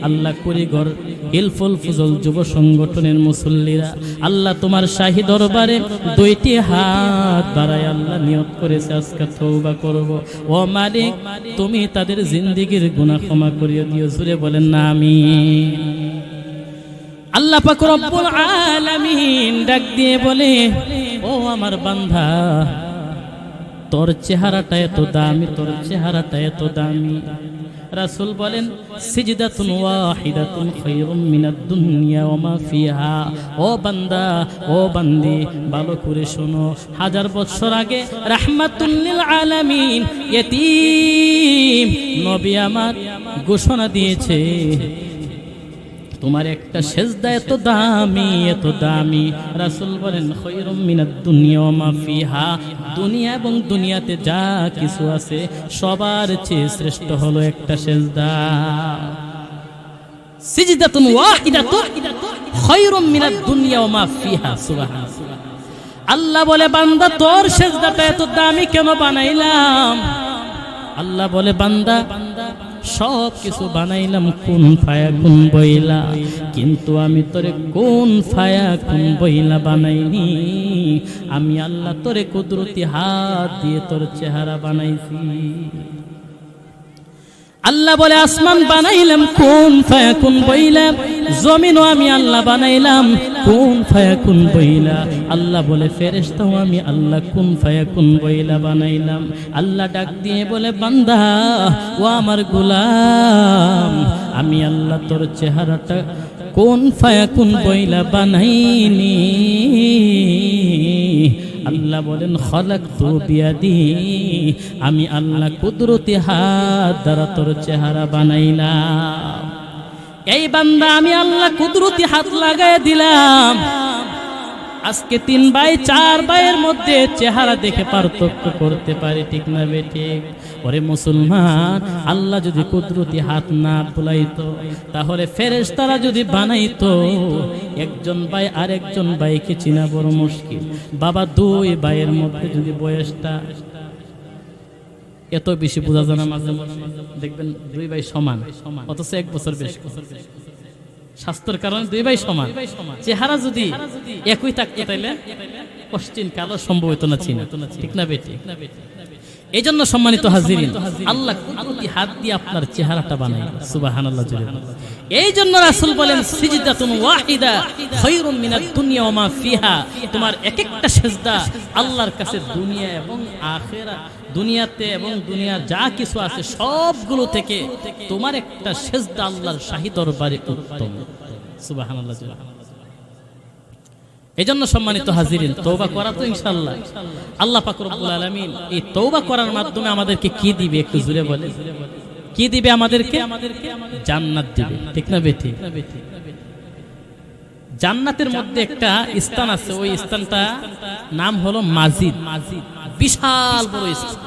আল্লাহ কুড়িঘর হিলফুল ফুজল যুব সংগঠনের মুসল্লিরা, আল্লাহ তোমার শাহী দরবারে দুইটি হাত বাড়ায় আল্লাহ নিয়ত করেছে আজকে তওবা করব। ও মালিক, তুমি তাদের জিন্দেগীর গুনাহ ক্ষমা করিয়ে দিও। জুড়ে বলেন না আমিন। আল্লাহ পাক রব্বুল আলামিন ডাক দিয়ে বলে, ও আমার বান্দা, তোর চেহারাটা এত দামি, তোর চেহারাটা এত দামি। রাসূল বলেন, সিজদাতুন ওয়াহিদাতুন খায়রুম মিনাদ দুনিয়া ওয়া মা ফিহা। ও বান্দা, ও বান্দি, ভালো করে শোনো, 1000 বছর আগে রাহমাতুল লিল আলামিন ইয়তীম নবী আমার ঘোষণা দিয়েছে, তোমার একটা সেজদা এত দামি, এত দামি। রাসূল বলেন, খায়রুম মিনাদ দুনিয়া ওয়া মা ফিহা, দুনিয়া এবং দুনিয়াতে যা কিছু আছে সবার চেয়ে শ্রেষ্ঠ হলো একটা সেজদা। সিজদাতুন ওয়াহিদাতুন খায়রুম মিনাদ দুনিয়া ওয়া মা ফিহা। সুবহানাল্লাহ। আল্লাহ বলে, বান্দা, তোর সেজদাটা এত দামি কেন বানাইলাম? আল্লাহ বলে, বান্দা, সব কিছু বানাইলাম কোন ফায়াকুন বইলা, কিন্তু আমি তোরে কোন ফায়াকুন বইলা বানাইনি। আমি আল্লাহ তোরে কুদরতি হাত দিয়ে তোর চেহারা বানাইছি। আল্লাহ বলে, আসমান বানাইলাম কোন ফায়াকুন বইলা, জমিনও আমি আল্লাহ বানাইলাম কোন ফায়াকুন বইলা। আল্লাহ বলে, ফেরেশতাও আমি আল্লাহ কোন ফায়াকুন বইলা বানাইলাম। আল্লাহ ডাক দিয়ে বলে, বান্দা, ও আমার গোলাম, আমি আল্লাহ তোর চেহারাটা কোন ফায়াকুন বইলা বানাইনি। আল্লাহ বলেন, খালাকতু বিয়াদি, আমি আল্লাহ কুদরতি হাত দ্বারা তোর চেহারা বানাইলাম। এই বান্দা, আমি আল্লাহ কুদরতি হাত লাগায় দিলাম। আজকে 3 ভাই 4 ভাইয়ের মধ্যে চেহারা দেখে পার্থক্য করতে পারে, ঠিক না বেঠিক? ওরে মুসলমান, আল্লাহ যদি কুদরতি হাত না বুলাইতো, তাহলে ফেরেশতারা যদি বানাইতো, একজন ভাই আরেকজন ভাইকে চিনা বড় মুশকিল। বাবা, 2 ভাইয়ের মধ্যে যদি বয়সটা এত বেশি বোঝা যায় না, মাঝে মাঝে দেখবেন 2 ভাই সমান, অথচ 1 বছর বেশি। স্বাস্থ্যের কারণে 2 ভাই সমান, চেহারা যদি একই থাকতো তাইলে কোশ্চিন কালো সম্ভব হতো না, চিনা, ঠিক না বেটি? এই জন্য সম্মানিত হাজিরিন, আল্লাহ কুদরতি হাত দিয়ে আপনার চেহারাটা বানায়। সুবহানাল্লাহ। এই জন্য রাসূল বলেন, সিজদাতুন ওয়াহিদা খায়রুম মিনাদ দুনিয়া ওয়া মা ফিহা। তোমার এক একটা সেজদা আল্লাহর কাছে দুনিয়া এবং আখিরাত, দুনিয়াতে এবং দুনিয়ার যা কিছু আছে সবগুলো থেকে তোমার একটা সেজদা আল্লাহর শাহী দরবারে উত্তম। সুবহানাল্লাহ। এই জন্য সম্মানিত হাজিরিন, তওবা করা তো ইনশাআল্লাহ আল্লাহ পাক রব্বুল আলামিন এই তওবা করার মাধ্যমে আমাদেরকে কি দিবে একটু জুড়ে বলে। কি দিবে আমাদেরকে? জান্নাত দিবে, ঠিক না বেঠিক? জান্নাতের মধ্যে একটা স্থান আছে, ওই স্থানটা নাম হলো মাজিদ, বিশাল বড় স্থান।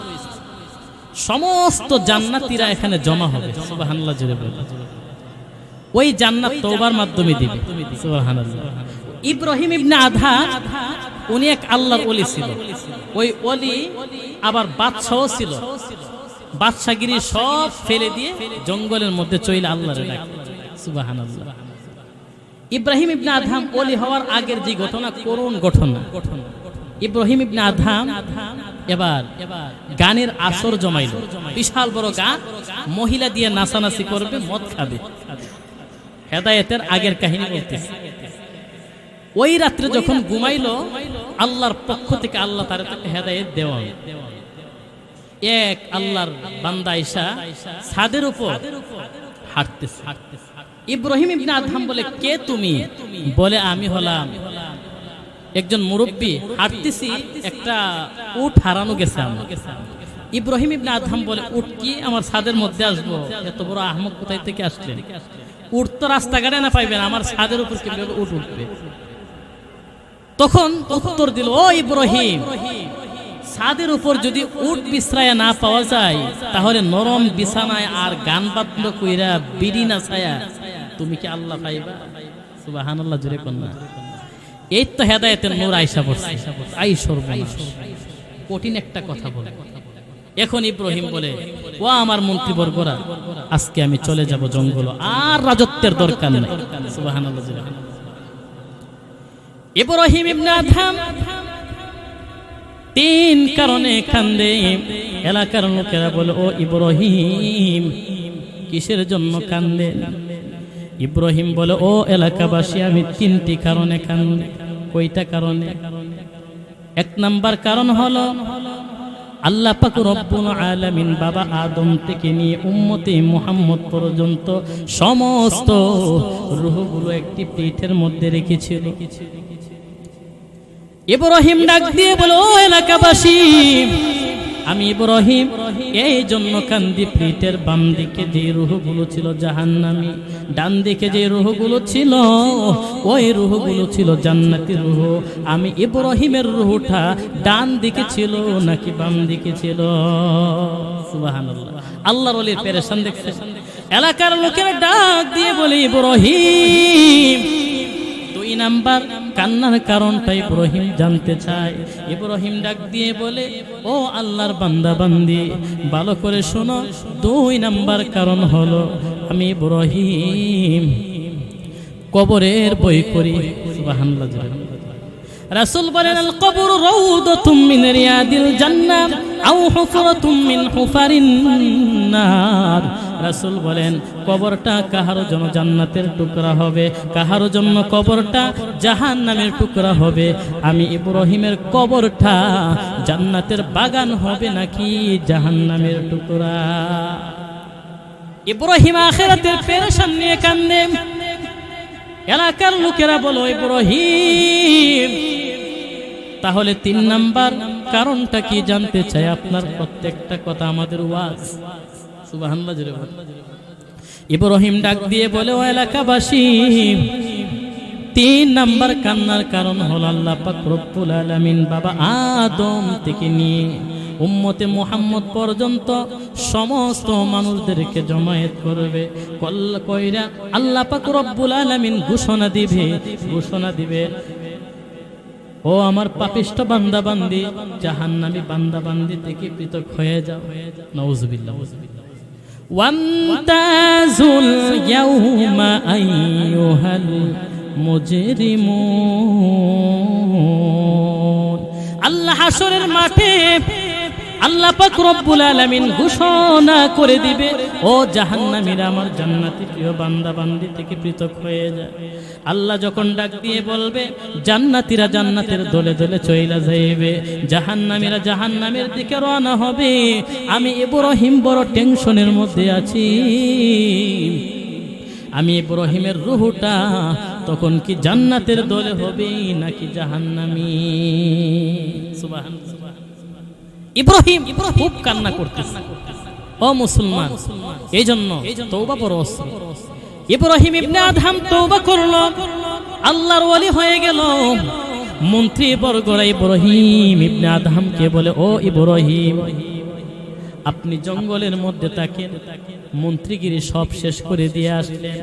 সমস্ত জান্নাতীরা এখানে জমা হবে, সুবহানাল্লাহ জোরে বলেন। ওই জান্নাত তওবার মাধ্যমে দিবে, সুবহানাল্লাহ। ইব্রাহিম ইবনে আদহাম উনি এক আল্লাহর ওলি ছিল। ওই ওলি আবার বাদশাহ ছিল। বাদশাগিরি সব ফেলে দিয়ে জঙ্গলের মধ্যে চলে আল্লাহর ডাক, সুবহানাল্লাহ। ইব্রাহিম ইবনে আদহাম ওলি হওয়ার আগের যে ঘটনা, করুণ ঘটনা। ইব্রাহিম ইবনে আদহাম এবার গানের আসর জমাইল, বিশাল বড় গান, মহিলা দিয়ে নাচানাচি করবে, মদ খাবে। হেদায়েতের আগের কাহিনী বলতেছে। ওই রাত্রে যখন ঘুমাইলো, আল্লাহর পক্ষ থেকে আল্লাহ তার হেদায়েত দেওয়া। এক আল্লাহর বান্দা আয়েশা ছাদের উপর হাঁটতেছে। ইব্রাহিম ইবনে আদহাম বলে, কে তুমি? বলে, আমি হলাম একজন মুরব্বী, হাঁটতেছি, একটা উট হারানো গেছে আমার। ইব্রাহিম ইবনে আদহাম বলে, উট কি আমার ছাদের মধ্যে আসবো? এত বড় আহমক কোথায় থেকে আসলেন? উট তো রাস্তাঘাটে না পাইবেন, আমার ছাদের উপর কিভাবে উট উঠবে? তখন উত্তর দিল, ও ইব্রাহিম, ছাদের উপর যদি উট বিশ্রায় না পাওয়া যায়, তাহলে নরম বিছানায় আর গান বাদ্য কইরা বিড়ি না ছায়া তুমি কি আল্লাহ পাইবা? সুবহানাল্লাহ জোরে কন্যা। এই তো হেদায়েতের নূর আয়েশা পড়ছে। কঠিন একটা কথা বলে। এখন ইব্রাহিম বলে, ও আমার মন্ত্রীবর্গরা, আজকে আমি চলে যাব জঙ্গল, আর রাজত্বের দরকার নেই। সুবহানাল্লাহ জোরে। ইব্রাহিম ইবনে আদহাম তিন কারণে কান্দে। এলাকার লোকেরা বলে, ও ইব্রাহিম, কিসের জন্য কান্দে? ইব্রাহিম বলে, ও এলাকাবাসী, আমি তিনটি কারণে কান্দে। কয়টা কারণে? এক নাম্বার কারণ হলো, আল্লাহ পাক রব্বুল আলামিন বাবা আদম থেকে নিয়ে উম্মতে মুহাম্মদ পর্যন্ত সমস্ত রূহগুলো একটি পেটের মধ্যে রেখেছিল। ইব্রাহিম ডাক দিয়ে বলে, ও এলাকাবাসী, আমি ইব্রাহিম এই জন্য কান্দি, পেটের বাম দিকে যে রূহগুলো ছিল জাহান্নামী, ডান দিকে যে রূহগুলো ছিল ওই রূহগুলো ছিল জান্নাতি রূহ। আমি ইব্রাহিমের রূহটা ডান দিকে ছিল নাকি বাম দিকে ছিল? সুবহানাল্লাহ। আল্লাহর ওলির পেরেশান দেখছে। এলাকার লোকেরা ডাক দিয়ে বলে, ইব্রাহিম, দুই নাম্বার কান্নার কারণটা ইব্রাহিম জানতে চায়। ইব্রাহিম ডাক দিয়ে বলে, ও আল্লাহর বান্দা বান্দি, ভালো করে শোনো, দুই নাম্বার কারণ হলো, আমি ইব্রাহিম কবরের বই করি। সুবহানাল্লাহ। রাসূল বলেন, আল কবর রাউদাতুম মিন রিয়াদিল জান্নাহ আও হুফরাতুম মিন হুফারিন নার। রাসূল বলেন, কবরটা কাহার জন্য জান্নাতের টুকরা হবে, কাহার জন্য কবরটা জাহান্নামের টুকরা হবে। আমি ইব্রাহিমের কবরটা জান্নাতের বাগান হবে নাকি জাহান্নামের টুকরা? ইব্রাহিম আখিরাতের পেরেশান নিয়ে কান্দে। এলাকার লোকেরা বলো, ইব্রাহিম, তাহলে তিন নাম্বার কারণটা কি জানতে চাই? আপনার প্রত্যেকটা কথা আমাদের ওয়াজ। সুবহানাল্লাহ জোরে বলেন। ইব্রাহিম ডাক দিয়ে বলে, ও এলাকাবাসী, তিন নাম্বার কান্নার কারণ হলো, আল্লাহ পাক রব্বুল আলামিন বাবা আদম থেকে নিয়ে উম্মতে মুহাম্মদ পর্যন্ত সমস্ত মানুষদেরকে জমায়েত করবে। কইরা আল্লাহ পাক রব্বুল আলামিন ঘোষণা দিবে, ও আমার পাপিষ্ঠ বান্দা বান্দি, জাহান্নামী বান্দা বান্দি থেকে পৃথক হয়ে যাও। নাউযুবিল্লাহ। ওয়ান্তাজুল ইয়াউমা আইয়ুহাল মুজরিমুন। আল্লাহ হাসরের মাঠে আল্লাহ পাক রব্বুল আলামিন ঘোষণা করে দিবে, ও জাহান্নামীরা আমার জান্নাতি প্রিয় বান্দা বান্দি থেকে পৃথক হয়ে যায়। আল্লাহ যখন ডাক দিয়ে বলবে, জান্নাতীরা জান্নাতের দলে দলে চইলা যাইবে, জাহান্নামীরা জাহান্নামের দিকে রওনা হবে। আমি ইব্রাহিম বড় টেনশনের মধ্যে আছি। আমি ইব্রাহিমের রূহটা তখন কি জান্নাতের দলে হবে নাকি জাহান্নামী? সুবহানাল্লাহ। ইব্রাহিম খুব কান্না করতেছে। ও মুসলমান, এই জন্য তওবা বড় অস্ত্র। ইব্রাহিম ইবনে আদহাম তওবা করলো, আল্লাহর ওলি হয়ে গেল। মন্ত্রী বর্গরা ইব্রাহিম ইবনে আদহামকে বলে, ও ইব্রাহিম, আপনি জঙ্গলের মধ্যে থাকেন, মন্ত্রীগিরি সব শেষ করে দিয়ে আসলেন,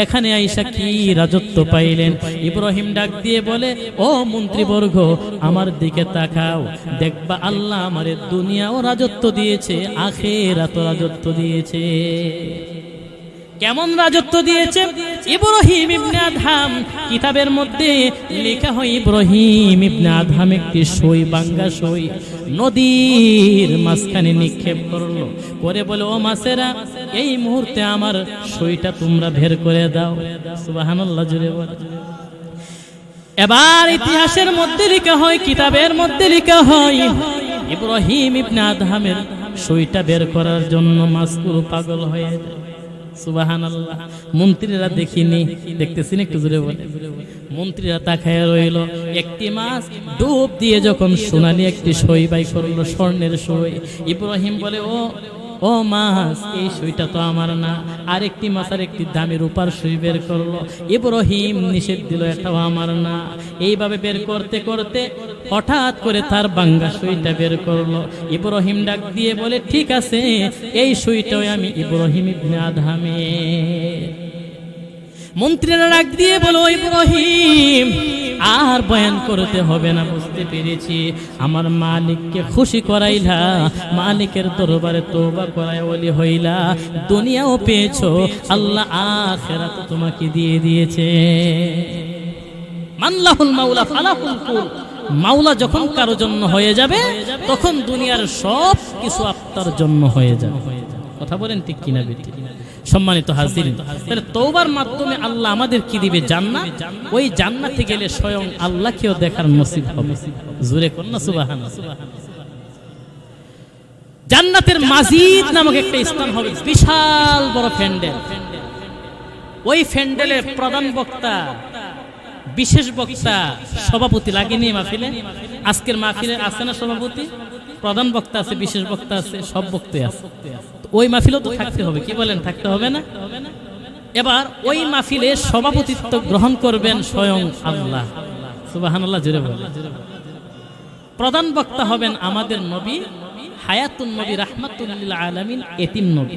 এখানে আইসা কি রাজত্ব পাইলেন? ইব্রাহিম ডাক দিয়ে বলে, ও মন্ত্রীবর্গ, আমার দিকে তাকাও, দেখবা আল্লাহ আমারে দুনিয়াও রাজত্ব দিয়েছে, আখিরাতও রাজত্ব দিয়েছে। কেমন রাজত্ব দিয়েছে? ইব্রাহিম ইবনে আদহাম কিতাবের মধ্যে লেখা হয়, ইব্রাহিম ইবনে আদহাম একটি সই, বাঙ্গা সই নদীর মাঝখানে নিক্ষেপ করলো, করে বলে, ও মাছেরা, এই মুহূর্তে আমার সইটা তোমরা বের করে দাও। সুবহানাল্লাহ, জুড়ে বল। এবার ইতিহাসের মধ্যে লেখা হয়, কিতাবের মধ্যে লেখা হয়, ইব্রাহিম ইবনে আদহামের সইটা বের করার জন্য মাছগুলো পাগল হয়ে যায়। সুবহানাল্লাহ। মন্ত্রীরা দেখিনি, দেখতেছেন একটু জোরে বলে। মন্ত্রীরা তাকায় রইল। একটি মাছ ডুব দিয়ে যখন সোনালি একটি সই বাই করলো, স্বর্ণের সই, ইব্রাহিম বলে, ও মাছ, এই সইটা তো আমার না। আরেকটি মাছ আর একটি দামি রূপার সই বের করলো। ইব্রাহিম নিষেধ দিল, এটাও আমার না। এইভাবে বের করতে করতে হঠাৎ করে তার বাঙ্গা সইটা বের করলো। ইব্রাহিম ডাক দিয়ে বলে, ঠিক আছে, এই সইটাও আমি ইব্রাহিম ইবনে আদহামের। মন্ত্রীরা ডাক দিয়ে বলো, ইব্রাহিম, আর বয়ান করতে হবে না, বুঝতে পেরেছি, আমার মালিককে খুশি করাইলা, মালিকের দরবারে তওবা করায় ওলি হইলা, দুনিয়াও পেয়েছো, আল্লাহ আখিরাত তোমাকে দিয়ে দিয়েছে। মানলাহুল মাওলা ফালাহুল কুল। মাওলা যখন কারো জন্য হয়ে যাবে, তখন দুনিয়ার সব কিছু আপনার জন্য হয়ে যাবে। কথা বলেন ঠিক কিনা বেটি? সম্মানিত হাজিরিন, তাহলে তওবার মাধ্যমে আল্লাহ আমাদের কি দিবে? জান্নাত। ওই জান্নাতে গেলে স্বয়ং আল্লাহকেও দেখার নসিব হবে। জোরে কোন না সুবহানাল্লাহ। জান্নাতের মাজিদ নামক একটা স্থান হবে, বিশাল বড় প্যান্ডেল। ওই প্যান্ডেলের প্রধান বক্তা, বিশেষ বক্তা, সভাপতি লাগেনি মাহফিলে? আজকের মাহফিলে আছে না সভাপতি? প্রধান বক্তা আছে, বিশেষ বক্তা আছে, সব বক্তাই আছে। ওই মাহফিলও তো থাকতে হবে, কি বলেন? থাকতে হবে না? এবার ওই মাহফিলে সভাপতিত্ব গ্রহণ করবেন স্বয়ং আল্লাহ। সুবহানাল্লাহ, জোরে বলেন। প্রধান বক্তা হবেন আমাদের নবী, হায়াতুন নবী, রাহমাতুল লিল আলামিন, এতিম নবী।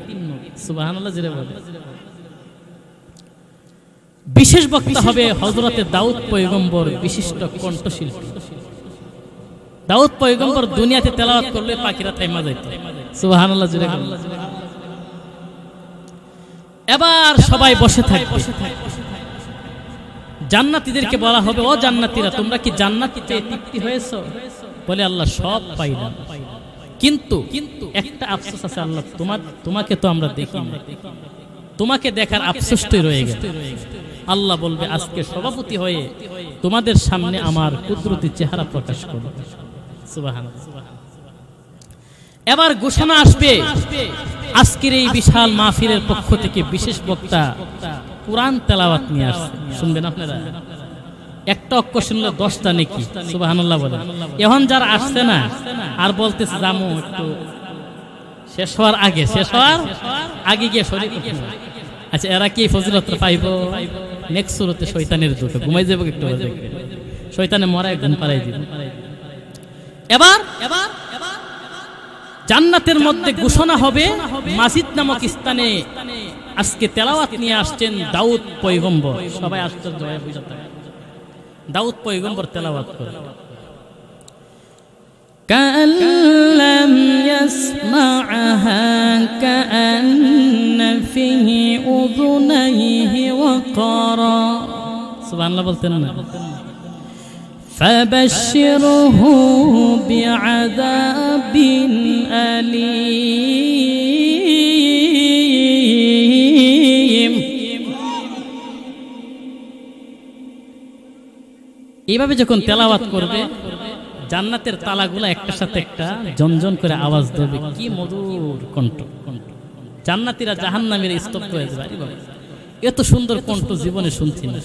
সুবহানাল্লাহ, জোরে বলেন। বিশেষ বক্তা হবে হযরতে দাউদ পয়গম্বর, বিশিষ্ট কণ্ঠশিল্পী। দাউদ পয়গম্বর দুনিয়াতে তেলাওয়াত করলে পাখিরা থাইমা যাইত। সুবহানাল্লাহ, জোরে বলেন। এবার সবাই বসে থাকবে। জান্নাতীদেরকে বলা হবে, ও জান্নাতীরা, তোমরা কি জান্নাতে তৃপ্তি হয়েছো? বলে, আল্লাহ সব পাইলাম, কিন্তু একটা আফসোস আছে আল্লাহ, তোমাকে তো আমরা দেখি না, তোমাকে দেখার আফসোসটাই রয়ে গেল। আল্লাহ বলবে, আজকে সভাপতি হয়ে তোমাদের সামনে আমার কুদরতি চেহারা প্রকাশ করব। সুবহানাল্লাহ। এবার ঘোষণা আসবে, আজকের এই বিশাল মাহফিলের পক্ষ থেকে বিশেষ বক্তা কুরআন তেলাওয়াত নিয়ে আসছে। শুনবেন আপনারা? একটা অক্ষর শুনলে 10টা নেকি। সুবহানাল্লাহ বলেন। এখন যারা আসছে না আর বলতেছে জামু একটু শেষ হওয়ার আগে গিয়ে শরীক। আচ্ছা, এরা কি ফজিলত পাইবো? নেক্সট সুরতে শয়তানের দুটো ঘুমাই যাবো, একটু শয়তানে মরায় ঘুম পাড়াই দিবে। এবার জান্নাতের মধ্যে ঘোষণা হবে, মাসজিদ নামক স্থানে আজকে তেলাওয়াত নিয়ে আসছেন দাউদ পয়গম্বর। সবাই আশ্চর্য হয়ে বসে থাকে। দাউদ পয়গম্বর তেলাওয়াত করে, কাল্লাম ইয়াসমাআহা কাআন্না ফিহি উযুনাইহি ওয়াকারা। সুবহানাল্লাহ বলতেন না? فبشره بعذاب أليم। এইভাবে যখন তেলাওয়াত করবে, জান্নাতের তালাগুলা একটার সাথে একটা জনজন করে আওয়াজ দেবে। কি মধুর কণ্ঠ! জান্নাতীরা জাহান্নামীরা স্তব্ধ হয়ে যাবে। এত সুন্দর কণ্ঠ জীবনে শুনছি না।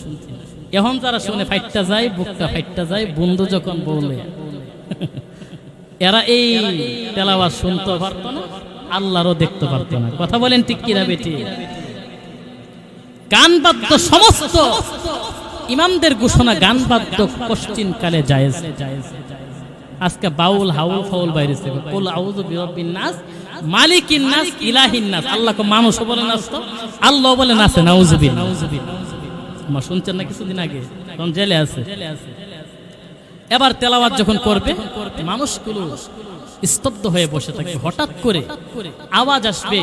এখন যারা শুনে ফাইটটা যায়, বুকটা ফাইটটা যায়, বন্ধু যখন বলে, এরা এই তেলাওয়াত শুনতে পারতো না, আল্লাহরও দেখতে পারতো না। কথা বলেন ঠিক কিনা বেটি? গান বাদ্য সমস্ত ইমামদের ঘোষণা, গান বাদ্য পশ্চিম কালে জায়েজ। আজকে বাউল হাউল ফাউল বাইরেছে, কুল আউযু বিরাব্বিন নাস মালিকিন নাস ইলাহিন নাস। আল্লাহকে মানুষও বলে নাচ, তো আল্লাহ বলে নাচে। নাউযুবিল্লাহ। আমার শুনছেন না কিছুদিন আগে, তখন জেলে আছে। এবার তেলাওয়াত যখন করবে, মানুষগুলো স্তব্ধ হয়ে বসে থাকে। হঠাৎ করে আওয়াজ আসবে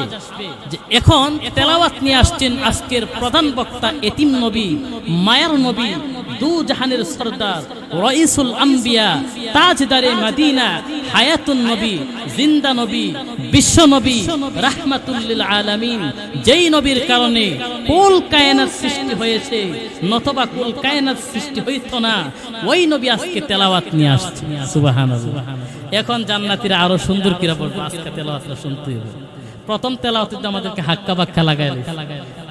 যে এখন তেলাওয়াত নিয়ে আসছেন আজকের প্রধান বক্তা, এতিম নবী, মায়ার নবী, দু জাহানের সরদার, রাইসুল আম্বিয়া, তাজদারে মদিনা, হায়াতুন নবী, জিন্দা নবী, বিশ্ব নবী, রাহমাতুল লিল আলামিন, যেই নবীর কারণে কুল কায়নাত সৃষ্টি হয়েছে, নতবা কুল কায়নাত সৃষ্টি হইতো না, ওই নবী আজকে তেলাওয়াত নিয়ে আসছে। সুবহানাল্লাহ। এখন জান্নাতীরা আরো সুন্দর কিরা পড়বে, আজকে তেলাওয়াতটা শুনতে হবে। প্রথম তেলাওয়াতে তো আমাদেরকে হাক্কা বাক্কা লাগাইলে,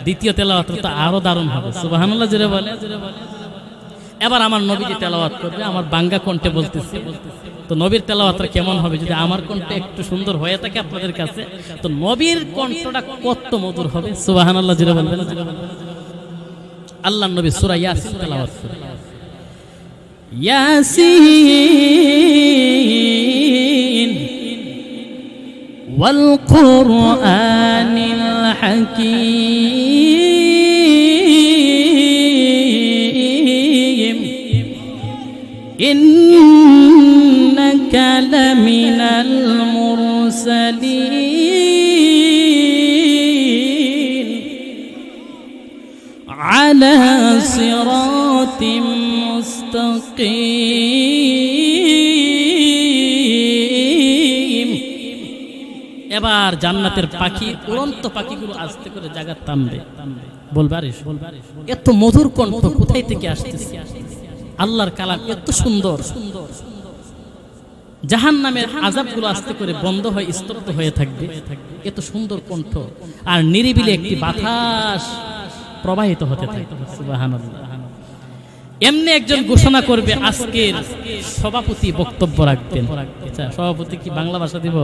দ্বিতীয় তেলাওয়াতে তো আরো দারুণ হবে। সুবহানাল্লাহ জোরে বলে। এবার আমার নবীজি তেলাওয়াত করবে, আমার বাঙ্গা কণ্ঠে বলতেছে। তো নবীর তেলাওয়াতটা কেমন হবে? যদি আমার কণ্ঠ একটু সুন্দর হয়ে থাকে আপনাদের কাছে, তো নবীর কণ্ঠটা কত মধুর হবে। সুবহানাল্লাহ জোরে বলবেন। আল্লাহর নবী সূরা ইয়াসিন তেলাওয়াত করে, ইয়াসিন ওয়াল কুরআনিল হাকীম ইন্নাকা লামিনাল মুরসালিন আলা সিরাতিম মুস্তাকিম। এবার জান্নাতের পাখি, উড়ন্ত পাখিগুলো আস্তে করে জায়গার থামবে, বলবে আরে এত মধুর কণ্ঠ কোথায় থেকে আসতেছে? আল্লাহর কালাম এত সুন্দর। জাহান্নামের আযাবগুলো আস্তে করে বন্ধ হয়ে স্তব্ধ হয়ে থাকবে, এত সুন্দর কণ্ঠ। আর নিরিবিলি একটি বাতাস প্রবাহিত হতে থাকবে। সুবহানাল্লাহ। এমনি একজন ঘোষণা করবে, আজকের সভাপতি বক্তব্য রাখবেন। আচ্ছা, সভাপতি কি বাংলা ভাষা দিব?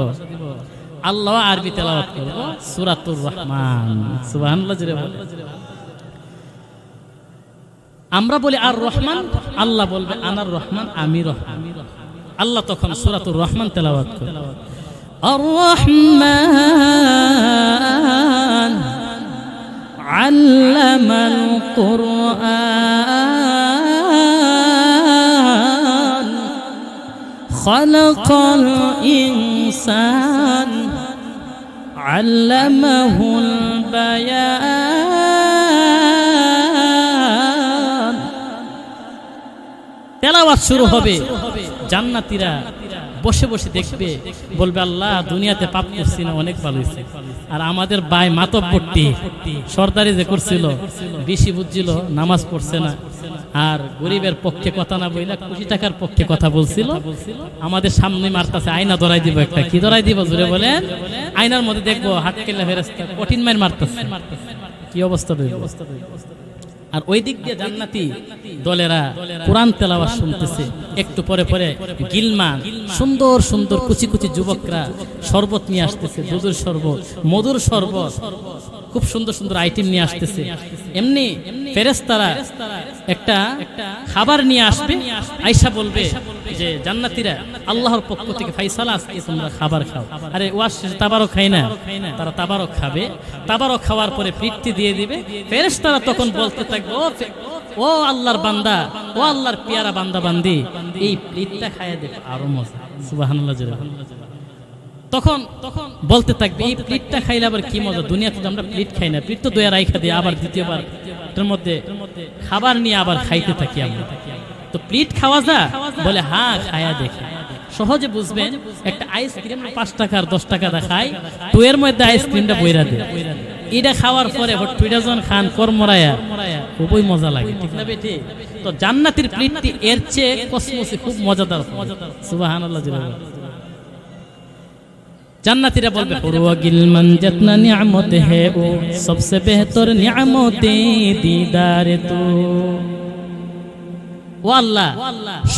আল্লাহ আরবি তেলাওয়াত করব সূরাতুর রহমান। সুবহানাল্লাহ জোরে বলে। আমরা বলি আর রহমান, আল্লাহ বলবে আনার রহমান, আমি রহমান। আল্লাহ তখন সূরাতুর রহমান তেলাওয়াত করে, আর রহমান আল্লামাল কুরআন খালাকাল ইনসান আল্লামাহুল বায়ান। তেলাওয়াত শুরু হবে, জান্নাতীরা বসে বসে দেখবে, বলবে আল্লাহ দুনিয়াতে পাপ করছি না, অনেক ভালো হয়েছে। আর আমাদের ভাই মাতব্বরটি সরদারি যে করছিল, বেশি বুঝছিল, নামাজ পড়ছে না, আর গরিবের পক্ষে কথা না বইলা কোটি টাকার পক্ষে কথা বলছিল, আমাদের সামনে মারতাছে। আয়না ধরাই দিব একটা, কি ধরাই দিব জোরে বলেন? আয়নার মধ্যে দেখবো হাত কেল্লা ফেরেশতা কঠিন মার মারতাছে। কি অবস্থা রইল? আর ওই দিক দিয়ে জান্নাতি দলেরা কোরআন তেলাওয়াত শুনতেছে। একটু পরে পরে গিলমান সুন্দর সুন্দর কুচি কুচি যুবকরা শরবত নিয়ে আসতেছে, দুধের শরবত, মধুর শরবত, খুব সুন্দর সুন্দর আইটেম নিয়ে আসতেছে। এমনি ফেরেশতারা একটা খাবার নিয়ে আসবে, আয়েশা বলবে যে জান্নাতীরা আল্লাহর পক্ষ থেকে ফায়সালা, আজকে তোমরা খাবার খাও। আরে ওয়াজ শেষে তাবারক খায় না, তারা তাবারক খাবে। তাবারক খাওয়ার পরে ফিরতি দিয়ে দিবে। ফেরেশতারা তখন বলতে থাকবে, ও আল্লাহর বান্দা, ও আল্লাহর পেয়ারা বান্দা বান্দি, এই প্লেটটা খাইয়া দেখো, আরো মজা। সুবহানাল্লাহ। তখন বলতে থাকবে, এই প্লেটটা খাইলে আবার কি মজা, দুনিয়াতে তো আমরা প্লেট খাই না, প্লেট তো দয়া রাইখা দিয়ে আবার দ্বিতীয়বার এর মধ্যে খাবার নিয়ে আবার খাইতে থাকি আমরা। তো প্লেট খাওয়া যা? বলে হ্যাঁ, খায়া দেখে। সহজে বুঝবেন, একটা আইসক্রিম 5 টাকা আর 10 টাকা দেখায়, তো এর মধ্যে আইসক্রিমটা বইরা দেয়। এটা খাওয়ার পরে হটপিটা যখন খান কর্মরায়া, খুবই মজা লাগে, ঠিক না বেটি? তো জান্নাতের প্লেটটি এর চেয়ে কসমসে খুব মজাদার। সুবহানাল্লাহ। জান্নাতীরা বলবে, পুরওয়াগিল মান জিতনা নিয়ামত হে ও সবসে বেহতর নিয়ামতে দিদারে তো। ও আল্লাহ,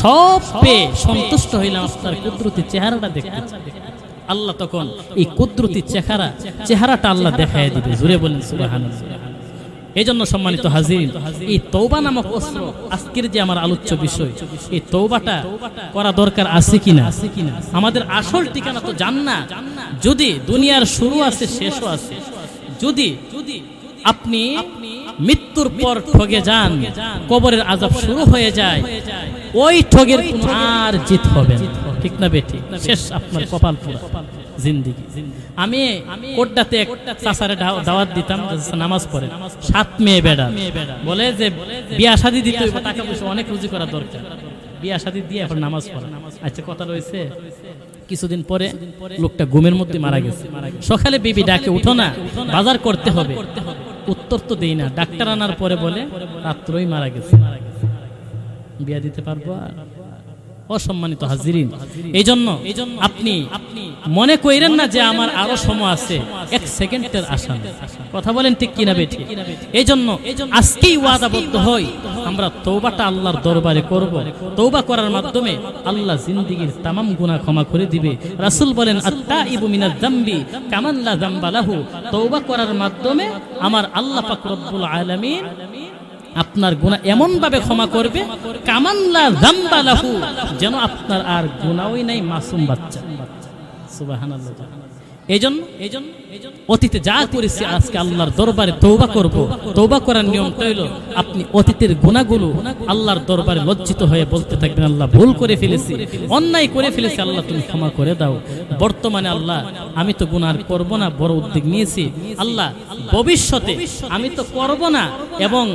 সব পেয়ে সন্তুষ্ট হইলাম, আপনার কুদরতি চেহারাটা দেখতে। আল্লাহ তখন এই কুদরতি চেহারাটা আল্লাহ দেখায় দিবে। জোরে বলেন সুবহানাল্লাহ। এই জন্য সম্মানিত হাজিরিন, এই তওবা নামক অস্ত্র, আজকের যে আমার আলোচ্য বিষয়, এই তওবাটা করা দরকার আছে কিনা। আমাদের আসল ঠিকানা তো জান্নাত। যদি দুনিয়ার শুরু আছে শেষও আছে, যদি আপনি মৃত্যুর পর ঠগে যান, কবরের আযাব শুরু হয়ে যায়, ওই ঠগের আর জিত হবে না। ঠিক না বেঠিক? শেষ আপনার কপাল পুরা জিন্দেগি। আমি কোটটাতে এক চাচারে দাওয়াত দিতাম, নামাজ পড়ে, 7 মেয়ে বেড়া, বলে যে বিয়া শাদী দিতে হইব, টাকা পয়সা অনেক রুজি করা দরকার, বিয়া শাদী দিয়ে এখন নামাজ পড়া। আচ্ছা, কথা রয়েছে। কিছুদিন পরে লোকটা ঘুমের মধ্যে মারা গেছে। সকালে বিবি ডাকে, উঠো না, বাজার করতে হবে। উত্তর তো দেই না। ডাক্তার আনার পরে বলে রাত্রই মারা গেছে, বিয়া দিতে পারবো আর? অসম্মানিত হাজিরিন, এই জন্য আপনি মনে কইরেন না যে আমার আরো সময় আছে, 1 সেকেন্ডের আশা। কথা বলেন ঠিক কিনা বেঠিক? এই জন্য আজকেই ওয়াদাবদ্ধ হই, আমরা তওবাটা আল্লাহর দরবারে করব। তওবা করার মাধ্যমে আল্লাহ জিন্দেগীর তামাম গুনাহ ক্ষমা করে দিবে। রাসূল বলেন, আত-তাইবু মিনাজ যামবি কামান লা যামবা লাহু। তওবা করার মাধ্যমে আমার আল্লাহ পাক রব্বুল আলামিন আপনার গুনাহ এমন ভাবে ক্ষমা করবে, কামান লা যামবা লাহু, যেন আপনার আর গুনাহই নাই, মাসুম বাচ্চা। সুবহানাল্লাহ। এইজন্য অতীতে যা করেছি, আজকে আল্লাহর দরবারে তওবা করব। তওবা করার নিয়মটা হলো, আপনি অতীতের গুনাহগুলো আল্লাহর দরবারে লজ্জিত হয়ে বলতে থাকবেন, আল্লাহ ভুল করে ফেলেছি, অন্যায় করে ফেলেছি, আল্লাহ তুমি ক্ষমা করে দাও। বর্তমানে আল্লাহ, আমি তো গুনাহ করব না, বড় উদ্যোগ নিয়েছি। আল্লাহ, ভবিষ্যতে আমি তো করব না, এবং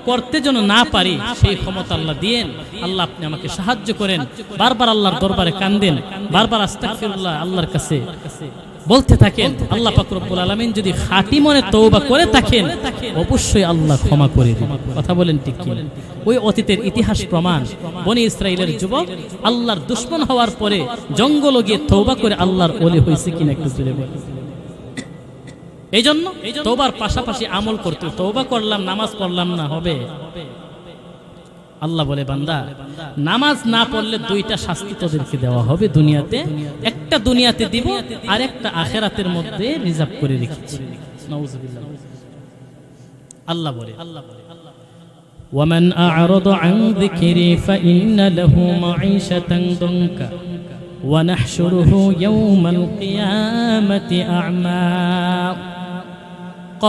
করতে যেন না পারি সেই ক্ষমতা আল্লাহ দিয়েন। আল্লাহ, আপনি আমাকে সাহায্য করেন। বারবার আল্লাহর দরবারে কান্দেন, বারবার আস্তাগফিরুল্লাহ আল্লাহর কাছে বলতে থাকেন। আল্লাহ পাক রব্বুল আলামিন যদি খাঁটি মনে তওবা করে থাকেন, অবশ্যই আল্লাহ ক্ষমা করে দিবেন। কথা বলেন ঠিক কি? ওই অতীতের ইতিহাস প্রমাণ, বনি ইসরাইলের যুবক আল্লাহর দুশমন হওয়ার পরে জঙ্গলে গিয়ে তওবা করে আল্লাহর ওলি হয়েছে কিনা একটু জোরে বলেন। এই জন্য তওবার পাশাপাশি আমল করতে, তওবা করলাম নামাজ পড়লাম না হবে? আল্লাহ বলে, বান্দা, নামাজ না পড়লে 2টা শাস্তি তোদেরকে দেওয়া হবে দুনিয়াতে। একটা দুনিয়াতে দিব, আর একটা আখিরাতের মধ্যে রিজার্ভ করে রেখেছি। নাউযুবিল্লাহ। আল্লাহ বলে, ওয়ামান আ'রাদা আন যিকরি ফাইন্না লাহু মাঈশাতান দুনকা ওয়া নাহশুরুহু ইয়াওমাল কিয়ামাতি আ'মা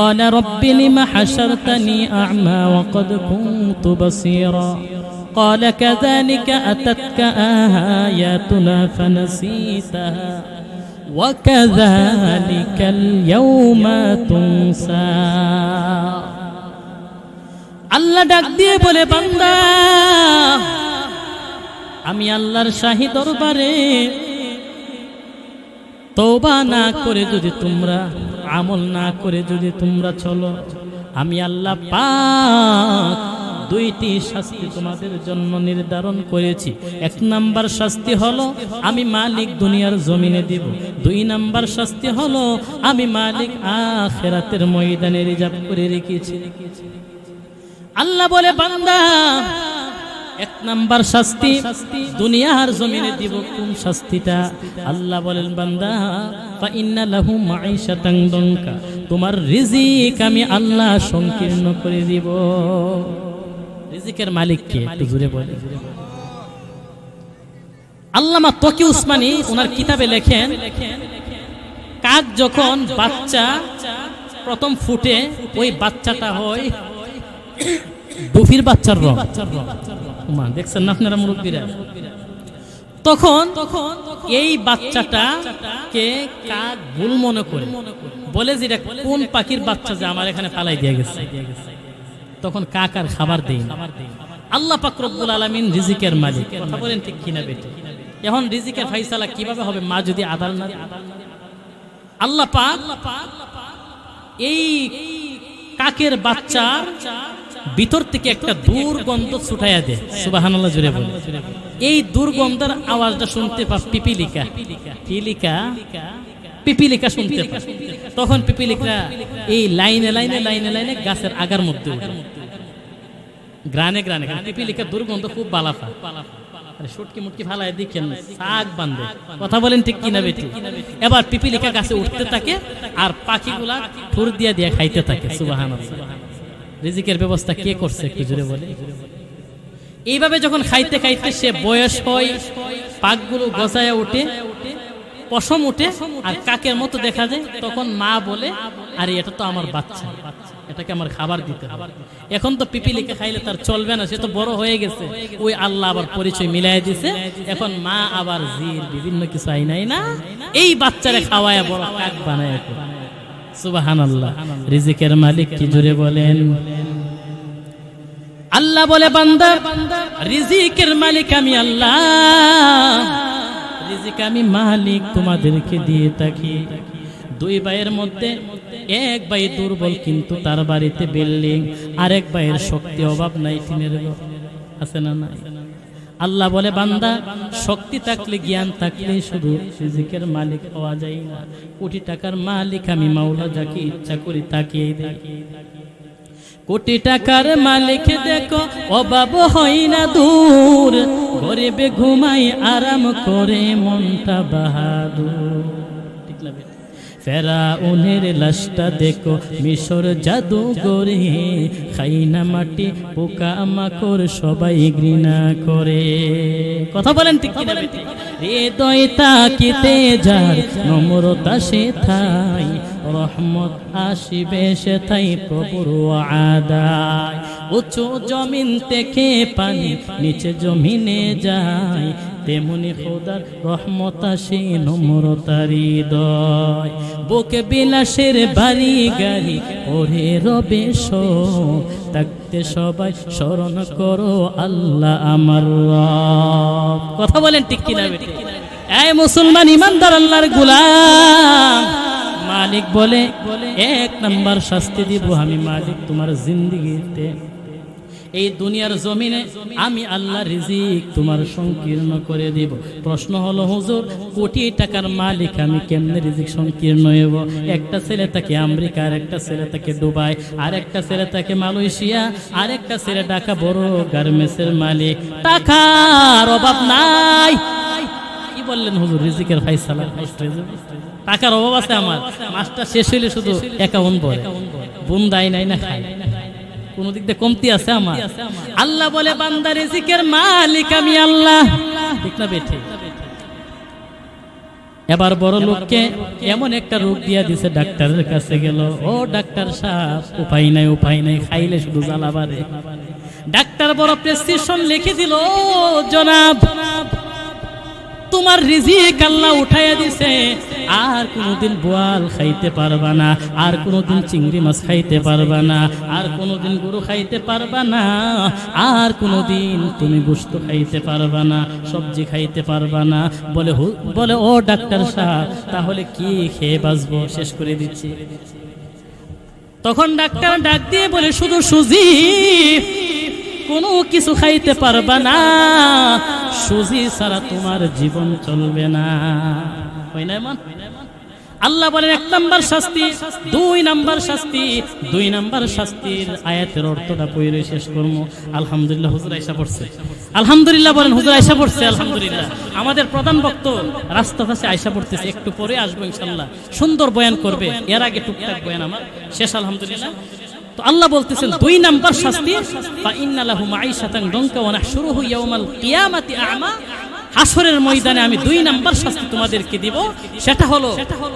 قال رب لم حشرتني أعمى وقد كنت بصيرا قال كذلك أتتك آياتنا فنسيتها وكذلك اليوم تنسى আল্লাহ ডাক দিয়ে বলে, বান্দা, আমি আল্লাহর শাহী দরবারে তওবা না করে যদি তোমরা, আমল না করে যদি তোমরা চলো, আমি আল্লাহ পাক 2টি শাস্তি তোমাদের জন্য নির্ধারণ করেছি। 1 নাম্বার শাস্তি হলো আমি মালিক দুনিয়ার জমিনে দিব। 2 নাম্বার শাস্তি হলো আমি মালিক আখিরাতের ময়দানে রিজার্ভ করে রেখেছি। আল্লাহ বলে, বান্দা, 1 নাম্বার শাস্তি দুনিয়ার জমিনে দিব। কোন শাস্তিটা? আল্লাহ বলেন, বান্দা, ফাইন্না লাহু মাঈশাতান দুনকা, তোমার রিজিক আমি আল্লাহ সংকীর্ণ করে দিব। রিজিকের মালিক কে? একটু জোরে বলেন। আল্লামা তকি উসমানী ওনার কিতাবে লেখেন, কাক যখন বাচ্চা প্রথম ফুটে, ওই বাচ্চাটা হয় ডুফির বাচ্চার রং। দেখছেন না আপনারা মুরব্বীরা? তখন এই বাচ্চাটাকে কাক ভুল মনে করে, বলে যে এটা কোন পাখির বাচ্চা যে আমার এখানে পালাই দিয়ে গেছে। তখন কাক আর খাবার দেয় না। আল্লাহ পাক রব্বুল আলামিন রিজিকের মালিক। কথা বলেন ঠিক কিনা বেটি? এখন রিজিকের ফাইসালা কিভাবে হবে? মা যদি আদাল না, আল্লাহ পাক এই কাকের বাচ্চার ভিতর থেকে একটা দুর্গন্ধ ছুটাইয়া দেয়। সুবহানাল্লাহ জোরে বলে। এই দুর্গন্ধের আওয়াজটা শুনতে পা পিপিলিকা শুনতে পা। তখন পিপিলিকা এই লাইনে লাইনে লাইনে লাইনে গাছের আগার মধ্যে গ্রানে গ্রানে, পিপিলিকার দুর্গন্ধ খুব বালাফা। শুটকি মুটকি ফালায় দেখেন শাক বান্ধে, কথা বলেন ঠিক কিনা বেটি? এবার পিপিলিকা গাছে উঠতে থাকে আর পাখিগুলা ঠুর দিয়া দিয়া খাইতে থাকে। সুবহানাল্লাহ। রিজিকের ব্যবস্থা কে করছে একটু জোরে বলে? এইভাবে যখন খাইতে খাইতে সে বয়স হয়, পাকগুলো গজায়া উঠে, পশম উঠে আর কাকের মতো দেখা যায়, তখন মা বলে আরে এটা তো আমার বাচ্চা, এটাকে আমার খাবার দিতে হবে। এখন তো পিপিলিকা খাইলে তার চলবে না, সে তো বড় হয়ে গেছে। ওই আল্লাহ আবার পরিচয় মিলাই দিছে। এখন মা আবার জির বিভিন্ন কিছু আইনাই না এই বাচ্চারে খাওয়ায় বড় কাক বানায়। সুবহানাল্লাহ। রিজিকের মালিক কি জোরে বলেন? আল্লাহ বলে বান্দা রিজিকের মালিক আমি আল্লাহ, রিজিক আমি মালিক তোমাদেরকে দিয়ে থাকি। দুই ভাইয়ের মধ্যে এক ভাই দুর্বল কিন্তু তার বাড়িতে বিল্ডিং, আরেক ভাইয়ের শক্তি অভাব নাই, টিনের আছে না নাই? আল্লাহ বলে বান্দা শক্তি থাকলে জ্ঞান থাকলে শুধু রিজিকের মালিক হওয়া যায় না। কোটি টাকার মালিক আমি মাওলা, যাকে ইচ্ছা করি তাকিয়ে দেখি। কোটি টাকার মালিক দেখো অভাব হয় না দূর, গরিবে ঘুমাই আরাম করে মনটা বাহাদুর। ঠিক না? ফেরাউনের লাশটা দেখো মিশর জাদুঘরে, খাই না মাটি পোকা মাকড় সবাই ঘৃণা করে। কথা বলেন ঠিক কিনা? হৃদয় তাকিতে যার নম্রতা সে থাই, রহমত আসিবে সে থাই প্রভুর আদায়। উঁচু জমিন থেকে পানি নিচে জমিনে যায়, তেমনি খোদার রহমত আসে নম্রতার হৃদয়। বুকে বিলাসের বাড়ি গাড়ি ওরে রবে থাকতে সবাই স্মরণ করো আল্লাহ আমার রব। কথা বলেন ঠিক কিনা বেটি? এই মুসলমান ইমানদার আল্লাহর গোলাম, মালিক বলে এক নাম্বার শাস্তি দিব আমি মালিক তোমার জিন্দেগিতে। এই দুনিয়ার জমিনে আমি আল্লাহ রিজিক তোমার সংকীর্ণ করে দেব। প্রশ্ন হলো হুজুর কোটি টাকার মালিক আমি কেমনে রিজিক সংকীর্ণ হব? একটা ছেলে থাকে আমেরিকা, আর একটা ছেলে থাকে দুবাই, আর একটা ছেলে থাকে মালয়েশিয়া, আর একটা ছেলে ঢাকা বড় গার্মেন্টসের মালিক, টাকার অভাব নাই। কি বললেন হুজুর? রিজিকের ফায়সালা, টাকার অভাব আছে আমার, মাসটা শেষ হইলে শুধু অ্যাকাউন্ট ভরে, বুন্দাই নাই না খাই, কোন দিক দিয়ে কমতি আছে আমার? আল্লাহ বলে বান্দা রিজিকের মালিক আমি আল্লাহ। ঠিক না বেঠে? এবার বড় লোককে এমন একটা রোগ দিয়া দিছে, ডাক্তারের কাছে গেল। ও ডাক্তার সাহেব উপায় নাই, উপায় নাই, খাইলে শুধু জ্বালা বাড়ে। ডাক্তার বড় প্রেসক্রিপশন লিখে দিল, জনাব তোমার রিজিক আল্লাহ উঠাইয়া দিছে, আর কোনোদিন বোয়াল খাইতে পারবা না, আর কোনোদিন চিংড়ি মাছ খাইতে পারবা না, আর কোনোদিন গরু খাইতে পারবা না, আর কোনোদিন তুমি গোশত খাইতে পারবা না, সবজি খাইতে পারবা না। বলে ও ডাক্তার সাহেব তাহলে কি খেয়ে বাঁচবো? শেষ করে দিচ্ছি। তখন ডাক্তার ডাক দিয়ে বলে শুধু সুজি, কোনো কিছু খাইতে পারবা না, সুজি ছাড়া তোমার জীবন চলবে না। হয় না মান? আল্লাহ বলেন এক নাম্বার শাস্তি, দুই নাম্বার শাস্তি। দুই নাম্বার শাস্তির আয়াতের অর্থটা পড়ে শেষ করবো। আলহামদুলিল্লাহ হুজুর আয়েশা পড়ছে। আলহামদুলিল্লাহ বলেন, হুজুর আয়েশা পড়ছে। আলহামদুলিল্লাহ আমাদের প্রধান বক্তা রাস্তা পাশে আয়েশা পড়তেছে, একটু পরে আসবো ইনশাআল্লাহ, সুন্দর বয়ান করবে। এর আগে টুকটাক বয়ান আমার শেষ আলহামদুলিল্লাহ। তো আল্লাহ বলতেছেন দুই নাম্বার শাস্তি, ফা ইন্না লাহু মাঈশাতান দনকা ওয়া নাহশুরুহু ইয়াওমাল কিয়ামাতি আ'মা। হাসরের ময়দানে আমি দুই নাম্বার শাস্তি তোমাদেরকে দিব, সেটা হলো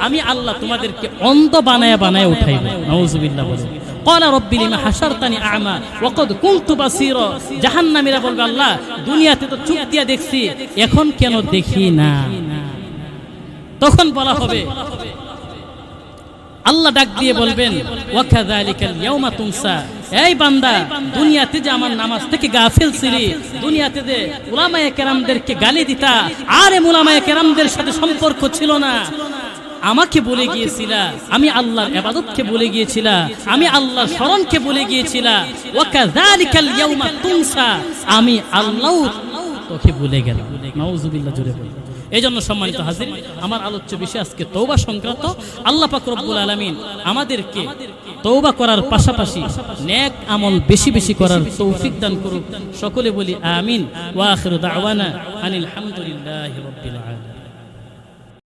আমি আল্লাহ তোমাদেরকে অন্ধ বানায়া বানায়া উঠাইব। নাউযুবিল্লাহ বলে ক্বালা রাব্বি লিমা হাশারতানি আ'মা ওয়া ক্বাদ কুনতু বাসীরা। জাহান্নামীরা বলবে আল্লাহ দুনিয়াতে তো চোখ দিয়া দেখছি, এখন কেন দেখি না? তখন বলা হবে, আল্লাহ ডাক দিয়ে বলবেন ওয়াকাযালিকাল ইয়াউমা তুনসা। এই বান্দা দুনিয়াতে যে আমার নামাজ থেকে গাফিল ছিলি, দুনিয়াতে যে উলামায়ে কেরামদেরকে গালি দিতা, আর উলামায়ে কেরামদের সাথে সম্পর্ক ছিল না, আমাকে বলে গিয়েছিলা, আমি আল্লাহর ইবাদতকে বলে গিয়েছিলা, আমি আল্লাহর শরণকে বলে গিয়েছিলা, ওয়াকাযালিকাল ইয়াউমা তুনসা, আমি আল্লাহ তোকে ভুলে গেলাম। নাউযুবিল্লাহ জোরে বল। এই জন্য সম্মানিত হাজির, আমার আলোচ্য বিষয় আজকে তওবা সংক্রান্ত। আল্লাহ পাক রব্বুল আলামিন আমাদেরকে তওবা করার পাশাপাশি নেক আমল বেশি বেশি করার তৌফিক দান করুক। সকলে বলি আমিন। ওয়া আখিরু দাওয়ানা আনিল হামদুলিল্লাহি রাব্বিল আলামিন।